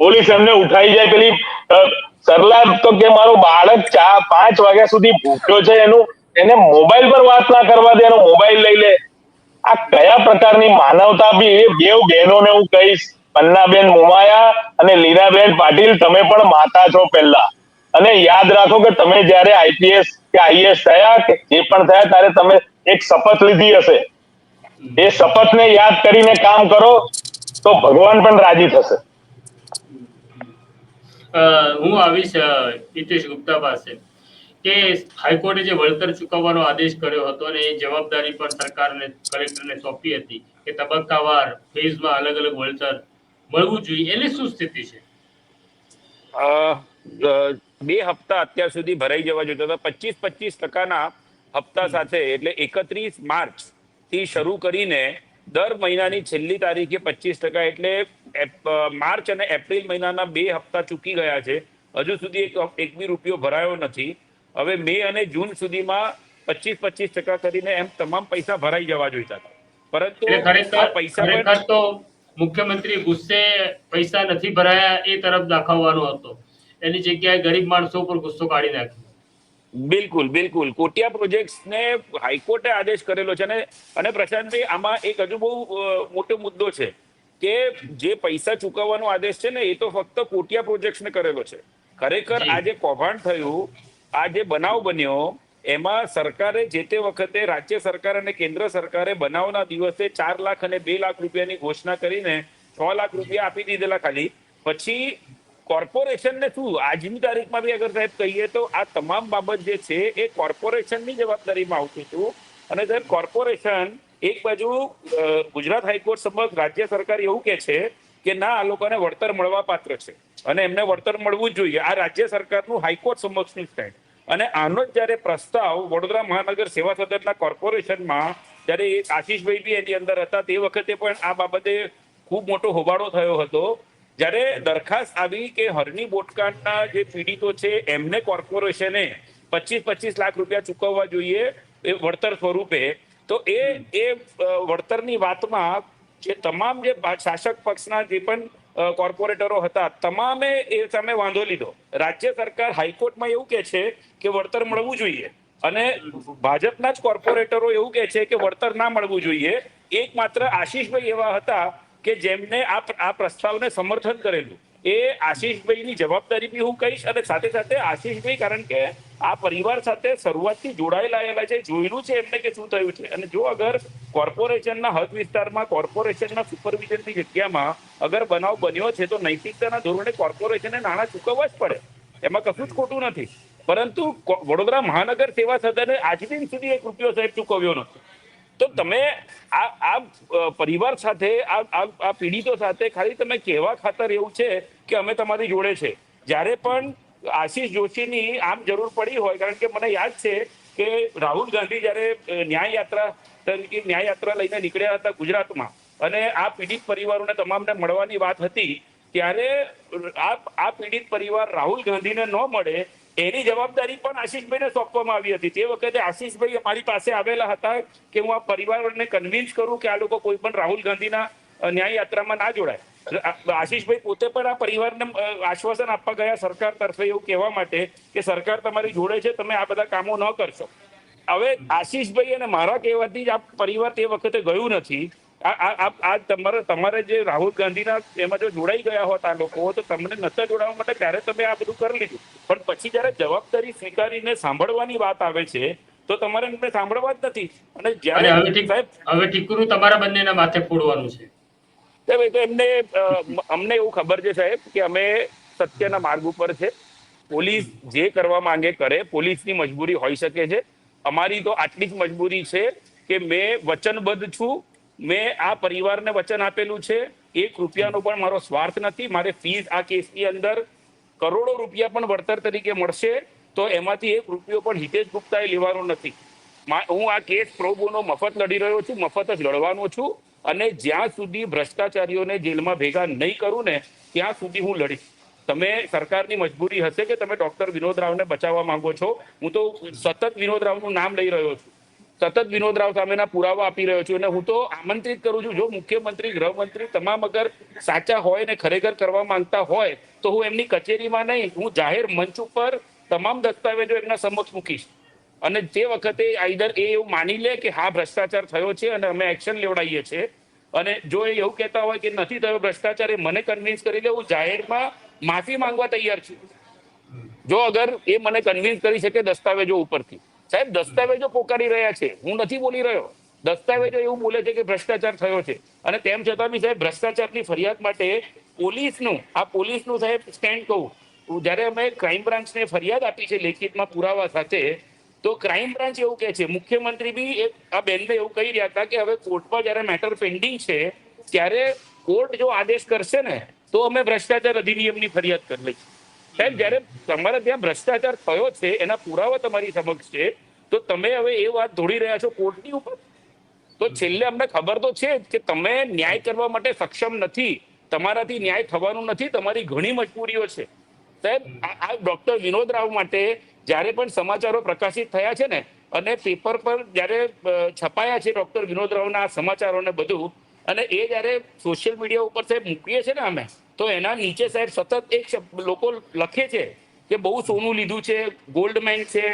પોલીસ એમને ઉઠાઈ જાય, પેલી સરલા તો કે મારો બાળક 5 વાગ્યા સુધી ભૂખ્યો છે, એને મોબાઈલ પર વાત ના કરવા દે, એનો મોબાઈલ લઈ લે. આ કયા પ્રકારની માનવતા બી એ બેવ બહેનોને હું કહીશ, પન્નાબેન મુમાયા અને લીનાબેન પાટીલ, તમે પણ માતા છો પહેલા, અને યાદ રાખો કે તમે જયારે આઈપીએસ કે આઈએસ થયા કે જે પણ થયા ત્યારે તમે એક શપથ લીધી હશે, એ શપથને યાદ કરીને કામ કરો તો ભગવાન પણ રાજી થશે. હું આવીશ હિતેશ ગુપ્તા પાસે કે હાઈકોર્ટે જે વળતર ચૂકવવાનો આદેશ કર્યો હતો અને એ જવાબદારી પણ સરકારને કલેક્ટરને સોંપી હતી કે તબક્કાવાર ફેઝમાં અલગ અલગ વળતર મળવું જોઈએ, એની શું સ્થિતિ છે? 2 હપ્તા અત્યાર સુધી ભરાઈ જવા જોઈતા હતા. 25% હપ્તા સાથે, એટલે 31 માર્ચ થી શરૂ કરીને દર મહિનાની છેલ્લી તારીખે 25%, એટલે માર્ચ અને એપ્રિલ મહિનાના 2 હપ્તા ચૂકી ગયા છે. હજુ સુધી એક બી રૂપિયો ભરાયો નથી. હવે મે અને જૂન સુધીમાં 25% કરીને એમ તમામ પૈસા ભરાઈ જવા જોઈતા હતા. પરંતુ આ પૈસા ખરેખર તો મુખ્યમંત્રી ગુસ્સે પૈસા નથી ભરાયા એ તરફ દાખવવાનો હતો, એની જગ્યાએ ગરીબ માણસો પર ગુસ્સો કાઢી નાખ્યો. બિલકુલ બિલકુલ. કોટિયા પ્રોજેક્ટ્સને હાઈકોર્ટે આદેશ કરેલો છે અને પ્રશાંતભાઈ, આમાં એક હજુ બહુ મોટો મુદ્દો છે કે જે પૈસા ચૂકવવાનો આદેશ છે ને, એ તો ફક્ત કોટિયા પ્રોજેક્ટ્સને કરેલો છે. ખરેખર આ જે કૌભાંડ થયું, આ જે બનાવ બન્યો, એમાં સરકારે જે તે વખતે રાજ્ય સરકાર અને કેન્દ્ર સરકારે બનાવના દિવસે 4 લાખ અને 2 લાખ રૂપિયાની ઘોષણા કરીને 6 લાખ રૂપિયા આપી દીધેલા ખાલી. પછી કોર્પોરેશનને શું, આજની તારીખમાં બી અગર સાહેબ કહીએ તો આ તમામ બાબત જે છે એ કોર્પોરેશનની જવાબદારીમાં આવતું હતું. અને સાહેબ કોર્પોરેશન એક બાજુ ગુજરાત હાઈકોર્ટ સમક્ષ રાજ્ય સરકાર એવું કે છે કે ના, આ લોકોને વળતર મળવા પાત્ર છે અને એમને વળતર મળવું જ જોઈએ. આ રાજ્ય સરકારનું હાઈકોર્ટ સમક્ષનું સ્ટેન્ડ. અને આનો જ જયારે પ્રસ્તાવ વડોદરા મહાનગર સેવા સદનના કોર્પોરેશનમાં, જ્યારે આશીષભાઈ બી એની અંદર હતા, તે વખતે પણ આ બાબતે ખૂબ મોટો હોબાળો થયો હતો. જ્યારે દરખાસ્ત આવી કે હરની બોટકાંડના જે પીડિતો છે એમને કોર્પોરેશને 25 લાખ રૂપિયા ચૂકવવા જોઈએ એ વળતર સ્વરૂપે, તો એ વળતરની વાતમાં જે તમામ જે શાસક પક્ષના જે પણ કોર્પોરેટરો હતા, તમામે એ સામે વાંધો લીધો. રાજ્ય સરકાર હાઈકોર્ટમાં એવું કે છે કે વળતર મળવું જોઈએ અને ભાજપના જ કોર્પોરેટરો એવું કે છે કે વળતર ના મળવું જોઈએ. એકમાત્ર આશીષભાઈ એવા હતા કે જેમને આ પ્રસ્તાવને સમર્થન કરેલું. એ આશીષભાઈની જવાબદારી બી હું કહીશ, અને સાથે સાથે આશીષભાઈ, કારણ કે આ પરિવાર સાથે શરૂઆતથી જોડાયેલા છે, જોયેલું છે એમને કે શું થયું છે. અને જો અગર કોર્પોરેશનના હદ વિસ્તારમાં, કોર્પોરેશનના સુપરવિઝનની જગ્યામાં અગર બનાવ બન્યો છે, તો નૈતિકતાના ધોરણે કોર્પોરેશને નાણાં ચૂકવવા જ પડે, એમાં કશું જ ખોટું નથી. પરંતુ વડોદરા મહાનગર સેવા સદને આજ દિન સુધી 1 રૂપિયો સાહેબ ચૂકવ્યો નથી. તો તમે આ પરિવાર સાથે, આ પીડિતો સાથે ખાલી તમે કહેવા ખાતર એવું છે કે અમે તમારી જોડે છે. જ્યારે પણ આશીષ જોશીની આમ જરૂર પડી હોય, કારણ કે મને યાદ છે કે રાહુલ ગાંધી જ્યારે ન્યાય યાત્રા લઈને નીકળ્યા હતા ગુજરાતમાં, અને આ પીડિત પરિવારોને તમામને મળવાની વાત હતી, ત્યારે આ પીડિત પરિવાર રાહુલ ગાંધીને ન મળે એની જવાબદારી પણ આશીષભાઈને સોંપવામાં આવી હતી. તે વખતે આશીષભાઈ અમારી પાસે આવેલા હતા કે હું આ પરિવારને કન્વિન્સ કરું કે આ લોકો કોઈ પણ રાહુલ ગાંધીના ન્યાય યાત્રામાં ના જોડાય. આશીષભાઈ પોતે પણ આ પરિવારને આશ્વાસન આપવા ગયા સરકાર તરફે, એવું કહેવા માટે કે સરકાર તમારી જોડે છે, તમે આ બધા કામો ન કરશો. હવે આશીષભાઈ અને મારા કહેવાથી જ આ પરિવાર તે વખતે ગયું નથી. તમારે જે રાહુલ ગાંધીના એમાં જો જોડાઈ ગયા હોત આ લોકો, તો તમને નતા જોડાવા માટે ત્યારે તમે આ બધું કરી લીધું. પણ પછી જયારે જવાબદારી સ્વીકારીને સાંભળવાની વાત આવે છે તો તમારે એમને સાંભળવા જ નથી. અને જ્યારે હવે ટીકરું તમારા બંનેના માથે ફોડવાનું છે. એમને અમને એવું ખબર છે સાહેબ કે અમે સત્યના માર્ગ ઉપર છે. પોલીસ જે કરવા માંગે કરે, પોલીસની મજબૂરી હોઈ શકે છે. અમારી તો આટલી જ મજબૂરી છે કે મેં વચનબદ્ધ છું. મેં આ પરિવારને વચન આપેલું છે, 1 રૂપિયાનો પણ મારો સ્વાર્થ નથી. મારે ફીસ આ કેસની અંદર કરોડો રૂપિયા પણ વળતર તરીકે મળશે તો એમાંથી 1 રૂપિયો પણ હિતેશ ગુપ્તાએ લેવાનો નથી. હું આ કેસ પ્રો બોનો મફત લડી રહ્યો છું, મફત જ લડવાનો છું. અને જ્યાં સુધી ભ્રષ્ટાચારીઓને જેલમાં ભેગા નહીં કરું ને ત્યાં સુધી હું લડીશ. તમે સરકારની મજબૂરી હશે કે તમે ડોક્ટર વિનોદ રાવને બચાવવા માંગો છો. હું તો સતત વિનોદ રાવનું નામ લઈ રહ્યો છું, સતત વિનોદ રાવ સામેના પુરાવા આપી રહ્યો છું. અને હું તો આમંત્રિત કરું છું, જો મુખ્યમંત્રી, ગૃહમંત્રી તમામ અગર સાચા હોય ને ખરેખર કરવા માંગતા હોય તો હું એમની કચેરીમાં નહીં, હું જાહેર મંચ ઉપર તમામ દસ્તાવેજો એમના સમક્ષ મૂકીશ. અને તે વખતે આઈધર એ એવું માની લે કે હા ભ્રષ્ટાચાર થયો છે અને અમે એક્શન લેવડાવીએ છીએ, અને જો એ એવું કહેતા હોય કે નથી થયો ભ્રષ્ટાચાર, એ મને કન્વિન્સ કરી લે, હું જાહેરમાં માફી માંગવા તૈયાર છું. જો અગર એ મને કન્વિન્સ કરી શકે દસ્તાવેજો ઉપરથી. સાહેબ દસ્તાવેજો પોકારી રહ્યા છે, હું નથી બોલી રહ્યો. દસ્તાવેજો એવું બોલે છે કે ભ્રષ્ટાચાર થયો છે. અને તેમ છતાં બી સાહેબ ભ્રષ્ટાચારની ફરિયાદ માટે પોલીસનું સાહેબ સ્ટેન્ડ કહું, જયારે અમે ક્રાઇમ બ્રાન્ચને ફરિયાદ આપી છે લેખિતમાં પુરાવા સાથે, તો ક્રાઇમ બ્રાન્ચ એવું કહે છે, મુખ્યમંત્રી બી આ બેનને એવું કહી રહ્યા હતા કે હવે કોર્ટમાં જયારે મેટર પેન્ડિંગ છે ત્યારે કોર્ટ જો આદેશ કરશે ને તો અમે ભ્રષ્ટાચાર અધિનિયમની ફરિયાદ કરી લઈશું. સાહેબ જયારે તમારા ત્યાં ભ્રષ્ટાચાર થયો છે, એના પુરાવા તમારી સમક્ષ છે, તો તમે હવે એ વાત ધોડી રહ્યા છો કોર્ટની ઉપર. તો છેલ્લે અમને ખબર તો છે કે તમે ન્યાય કરવા માટે સક્ષમ નથી, તમારાથી ન્યાય થવાનું નથી, તમારી ઘણી મજબૂરીઓ છે. સાહેબ આ ડોક્ટર વિનોદ રાવ માટે જ્યારે પણ સમાચારો પ્રકાશિત થયા છે ને, અને પેપર પર જ્યારે છપાયા છે ડોક્ટર વિનોદ રાવના સમાચારો ને બધું, અને એ જ્યારે સોશિયલ મીડિયા ઉપર સાહેબ મૂકીએ છે ને અમે, તો એના નીચે સાહેબ સતત લોકો લખે છે કે બહુ સોનું લીધું છે, ગોલ્ડમેન છે,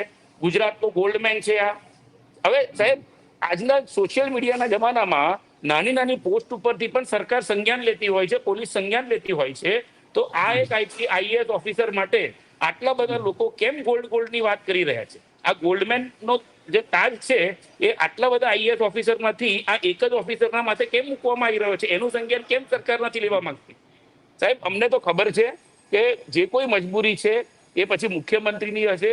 ગુજરાતનો ગોલ્ડમેન છે આ. હવે સાહેબ આજના સોશિયલ મીડિયાના જમાનામાં નાની નાની પોસ્ટ ઉપરથી પણ સરકાર સંજ્ઞાન લેતી હોય છે, પોલીસ સંજ્ઞાન લેતી હોય છે. તો આ એક આઈએએસ ઓફિસર માટે આટલા બધા લોકો કેમ ગોલ્ડની વાત કરી રહ્યા છે? આ ગોલ્ડમેન નો જે તાજ છે એ આટલા બધા આઈએએસ ઓફિસરમાંથી આ એક જ ઓફિસરના માથે કેમ મૂકવામાં આવી રહ્યો છે? એનું સંજ્ઞાન કેમ સરકાર નથી લેવા માંગતી? સાહેબ અમને તો ખબર છે કે જે કોઈ મજબૂરી છે એ પછી મુખ્યમંત્રીની હશે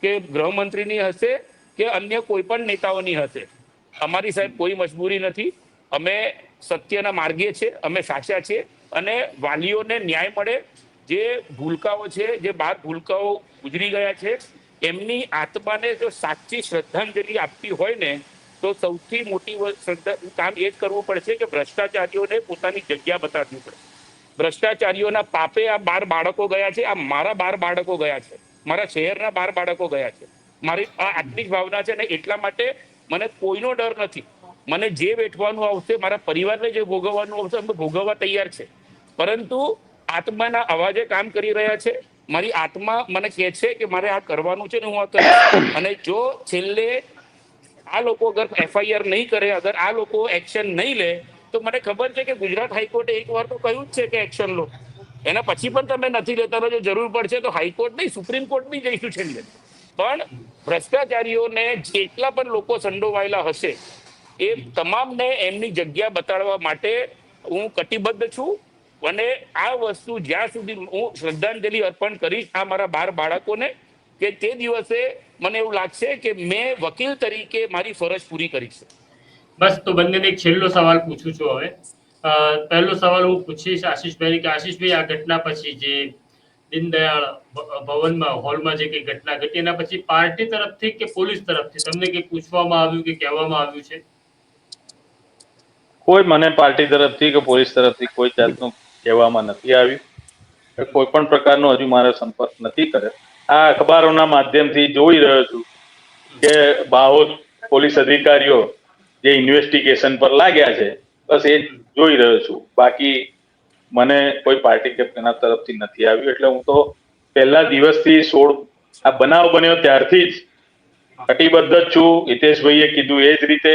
કે ગૃહમંત્રીની હશે કે અન્ય કોઈ પણ નેતાઓની હશે. અમારી સાહેબ કોઈ મજબૂરી નથી. અમે સત્યના માર્ગે છે, અમે સાચા છીએ, અને વાલીઓને ન્યાય મળે. જે ભૂલકાઓ છે, જે 12 ભૂલકાઓ ગુજરી ગયા છે, એમની આત્માને જો સાચી શ્રદ્ધાંજલિ આપવી હોય ને તો સૌથી મોટી કામ એ જ કરવું પડશે કે ભ્રષ્ટાચારીઓને પોતાની જગ્યા બતાવવી પડે. ભ્રષ્ટાચારીઓના પાપે આ 12 બાળકો ગયા છે, આ મારા 12 બાળકો ગયા છે, મારા શહેરના 12 બાળકો ગયા છે. મારી આ આટલી જ ભાવના છે, ને એટલા માટે મને કોઈનો ડર નથી. મને જે વેઠવાનું આવશે, મારા પરિવારને જે ભોગવવાનું આવશે, અમે ભોગવવા તૈયાર છે. પરંતુ આત્માના અવાજે કામ કરી રહ્યા છે. મારી આત્મા મને કહે છે કે મારે આ કરવાનું છે ને હું આ કરીશ. અને જો છેલ્લે આ લોકો અગર એફઆઈઆર નહીં કરે, અગર આ લોકો એક્શન નહીં લે, તો મને ખબર છે કે ગુજરાત હાઈકોર્ટે એક વાર તો કહ્યું જ છે કે એક્શન લો. એના પછી પણ તમે નથી લેતા, જો જરૂર પડશે તો હાઈકોર્ટ નહીં, સુપ્રીમ કોર્ટ બી જઈશું છેલ્લે. પણ ભ્રષ્ટાચારીઓને જેટલા પણ લોકો સંડોવાયેલા હશે એ તમામને એમની જગ્યા બતાડવા માટે હું કટિબદ્ધ છું. અને આ વસ્તુ જ્યાં સુધી હું શ્રદ્ધાંજલિ અર્પણ કરીશ આ મારા 12 બાળકોને, કે તે દિવસે મને એવું લાગશે કે મેં વકીલ તરીકે મારી ફરજ પૂરી કરી છે. બસ, તો બંનેને એક છેલ્લો સવાલ પૂછું છું હવે. પહેલો સવાલ હું પૂછીશ આશીષભાઈ કે આશીષભાઈ, આ ઘટના પછી જે દીનદયાળ ભવનમાં હોલમાં જે કઈ ઘટના ઘટી, એના પછી પાર્ટી તરફથી કે પોલીસ તરફથી તમને કઈ પૂછવામાં આવ્યું કે કહેવામાં આવ્યું છે? કોઈ મને પાર્ટી તરફથી કે પોલીસ તરફથી કોઈ જાતનું કહેવામાં નથી આવ્યું. કોઈ પણ પ્રકારનો હજુ મારો સંપર્ક નથી કર્યો. આ અખબારોના માધ્યમથી જોઈ રહ્યો છું કે બાહોદ પોલીસ અધિકારીઓ જે ઇન્વેસ્ટિગેશન પર લાગ્યા છે, બસ એ જોઈ રહ્યો છું. બાકી મને કોઈ પાર્ટી કે તેના તરફથી નથી આવ્યું. એટલે હું તો પહેલા દિવસથી આ બનાવ બન્યો ત્યારથી જ કટિબદ્ધ જ છું. હિતેશભાઈએ કીધું એ જ રીતે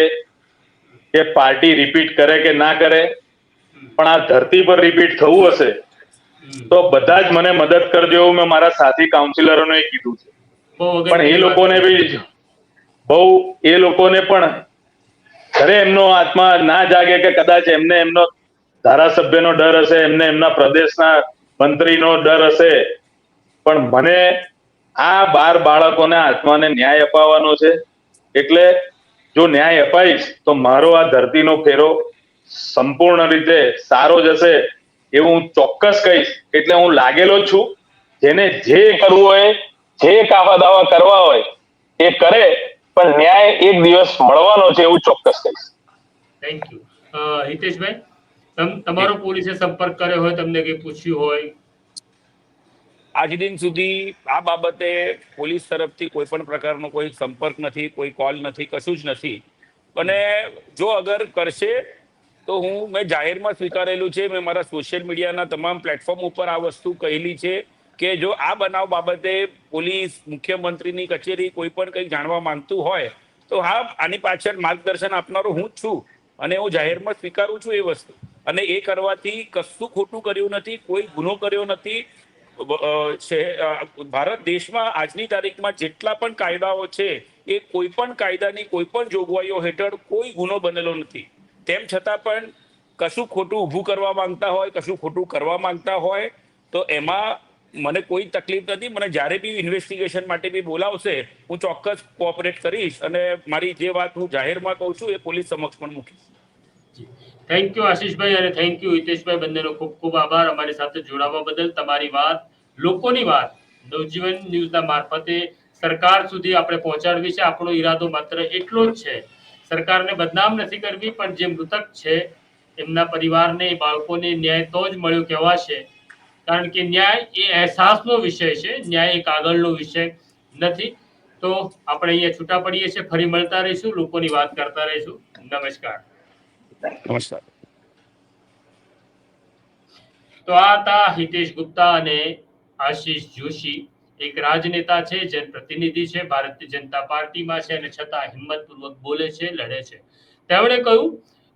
કે પાર્ટી રિપીટ કરે કે ના કરે, પણ આ ધરતી પર રિપીટ થવું હશે તો બધા જ મને મદદ કરજો એવું મેં મારા સાથી કાઉન્સિલરોને કીધું છે. પણ એ લોકોને બી એ લોકોને પણ ખરે એમનો આત્મા ના જાગે કે કદાચ એમને એમનો ધારાસભ્યનો ડર હશે, એમને એમના પ્રદેશના મંત્રીનો ડર હશે, પણ મને આ 12 બાળકોના આત્માને ન્યાય અપાવવાનો છે. એટલે જો ન્યાય અપાઈશ તો મારો આ ધરતીનો ફેરો સંપૂર્ણ રીતે સારો જશે એવું હું ચોક્કસ કહીશ. એટલે હું લાગેલો જ છું. જેને જે કરવું હોય, જે કાફા દાવા કરવા હોય એ કરે, પણ ન્યાય એક દિવસ મળવાનો છે એવું ચોક્કસ કહીશ. Thank you. હિતેશભાઈ, તમારો પોલીસે સંપર્ક કર્યો હોય, તમને કંઈ પૂછ્યું હોય? આજ દિન સુધી આ બાબતે પોલીસ તરફથી કોઈ પણ પ્રકારનો કોઈ સંપર્ક નથી, કોઈ કોલ નથી, કશું જ નથી. અને જો અગર કરશે તો મેં જાહેરમાં સ્વીકારેલું છે, મેં મારા સોશિયલ મીડિયાના તમામ પ્લેટફોર્મ ઉપર આ વસ્તુ કહેલી છે કે જો આ બનાવ બાબતે પોલીસ, મુખ્યમંત્રીની કચેરી કોઈ પણ કંઈક જાણવા માંગતું હોય તો હા, આની પાછળ માર્ગદર્શન આપનારો હું જ છું અને હું જાહેરમાં સ્વીકારું છું એ વસ્તુ. અને એ કરવાથી કશું ખોટું કર્યું નથી, કોઈ ગુનો કર્યો નથી. ભારત દેશમાં આજની તારીખમાં જેટલા પણ કાયદાઓ છે એ કોઈ પણ કાયદાની કોઈ પણ જોગવાઈઓ હેઠળ કોઈ ગુનો બનેલો નથી. તેમ છતાં પણ કશું ખોટું ઊભું કરવા માંગતા હોય, કશું ખોટું કરવા માંગતા હોય તો એમાં મને કોઈ તકલીફ નથી. મને જ્યારે બી ઇન્વેસ્ટિગેશન માટે બી બોલાવશે હું ચોક્કસ કોઓપરેટ કરીશ અને મારી જે વાત હું જાહેરમાં કહું છું એ પોલીસ સમક્ષ પણ મૂકીશ. થેન્ક યુ આશીષભાઈ અને થેન્ક યુ હિતેશભાઈ, બંનેનો ખૂબ ખૂબ આભાર અમારી સાથે જોડાવા બદલ. તમારી વાત, લોકોની વાત નવજીવન ન્યૂઝના મારફતે સરકાર સુધી આપણે પહોંચાડવી છે. આપણો ઈરાદો માત્ર એટલો જ છે, સરકારને બદનામ નથી કરવી, પણ જે મૃતક છે એમના પરિવારને, બાળકોને ન્યાય તો જ મળ્યો કહેવાશે. કારણ કે ન્યાય એ અહેસાસનો વિષય છે, ન્યાય એક આગળનો વિષય નથી. તો આપણે અહીંયા છૂટા પડીએ છીએ, ફરી મળતા રહીશું, લોકોની વાત કરતા રહીશું. નમસ્કાર. નમસ્કાર. તો આ હતા હિતેશ ગુપ્તા અને આશીષ જોશી. એક રાજનેતા છે, જનપ્રતિનિધિ છે, ભારતીય જનતા પાર્ટીમાં છે અને છતાં હિંમતપૂર્વક બોલે છે, લડે છે. તેમણે કહ્યું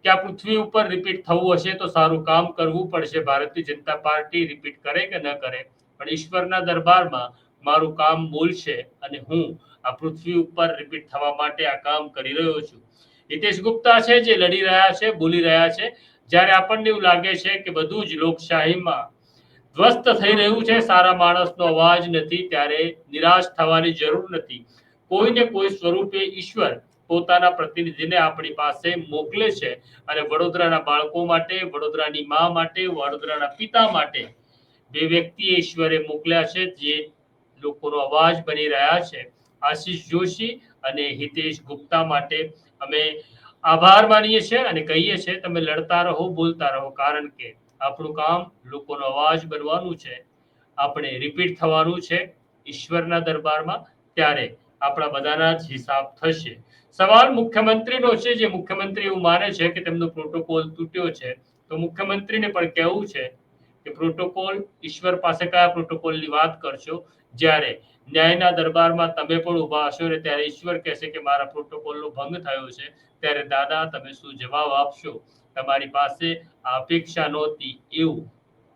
કે આ પૃથ્વી ઉપર રિપીટ થવું હશે તો સારું કામ કરવું પડશે. ભારતીય જનતા પાર્ટી રિપીટ કરે કે ન કરે, પણ ઈશ્વરના દરબારમાં મારું કામ બોલશે અને હું આ પૃથ્વી ઉપર રિપીટ થવા માટે આ કામ કરી રહ્યો છું. હિતેશ ગુપ્તા છે જે લડી રહ્યા છે, બોલી રહ્યા છે. જ્યારે આપણને એવું લાગે છે કે બધું જ લોકશાહીમાં ધ્વસ્ત થઈ રહ્યું છે, સારા માણસનો અવાજ નથી, ત્યારે નિરાશ થવાની જરૂર નથી. કોઈને કોઈ સ્વરૂપે ઈશ્વર પોતાના પ્રતિનિધિને આપણી પાસે મોકલે છે અને વડોદરાના બાળકો માટે, વડોદરાની મા માટે, વડોદરાના પિતા માટે બે વ્યક્તિએ ઈશ્વરે મોકલ્યા છે જે લોકોનો અવાજ બની રહ્યા છે. આશીષ જોશી અને હિતેશ ગુપ્તા માટે અમે આભાર માનીએ છીએ અને કહીએ છીએ તમે લડતા રહો, બોલતા રહો, કારણ કે આપણું કામ લોકોનો અવાજ બનવાનું છે. આપણે રિપીટ થવાનું છે ઈશ્વરના દરબારમાં, ત્યારે આપણા બધાના જ હિસાબ થશે. સવાલ મુખ્યમંત્રીનો છે, જે મુખ્યમંત્રી એવું માને છે કે તેમનો પ્રોટોકોલ તૂટ્યો છે, તો મુખ્યમંત્રીને પણ કહેવું છે કે પ્રોટોકોલ, ઈશ્વર પાસે કયા પ્રોટોકોલની વાત કરશો? જ્યારે ન્યાયના દરબારમાં તમે પણ ઊભા હશો ને ત્યારે ઈશ્વર કહેશે કે મારા પ્રોટોકોલનો ભંગ થયો છે, ત્યારે દાદા તમે શું જવાબ આપશો? તમારી પાસે આ અપેક્ષા નહોતી એવું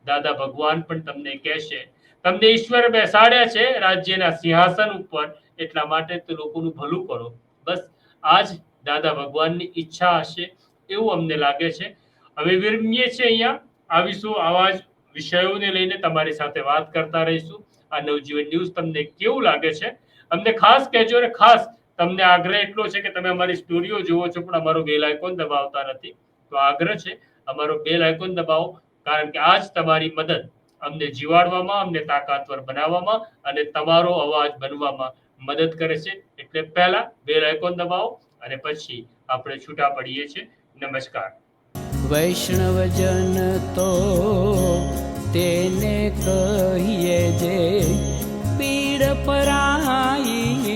દાદા ભગવાન પણ તમને કહેશે. તમને ઈશ્વર બેસાડ્યા છે રાજ્યના સિંહાસન ઉપર, એટલા માટે તો લોકોનું ભલું કરો. બસ આ જ દાદા ભગવાનની ઈચ્છા હશે એવું અમને લાગે છે. હવે વિરમીએ છીએ અહીંયા, આવીશું આવા જ વિષયોને લઈને તમારી સાથે વાત કરતા રહીશું. આ નવજીવન ન્યૂઝ તમને કેવું લાગે છે અમને ખાસ કહેજો. અને ખાસ તમને આગ્રહ એટલો છે કે તમે અમારી સ્ટોરીઓ જુઓ છો પણ અમારો બેલ આઇકોન દબાવતા નથી, તો આગ્રહ છે અમારો બેલ આઇકોન દબાવો, કારણ કે આ જ તમારી મદદ અમને જીવાડવામાં, અમને તાકાતવર બનાવવામાં અને તમારો અવાજ બનવામાં મદદ કરે છે. એટલે પહેલા બેલ આઇકોન દબાવો અને પછી આપણે છૂટા પડીએ છીએ. નમસ્કાર. વૈષ્ણવજન તો તેને કહીએ જે પીડ પરાઈ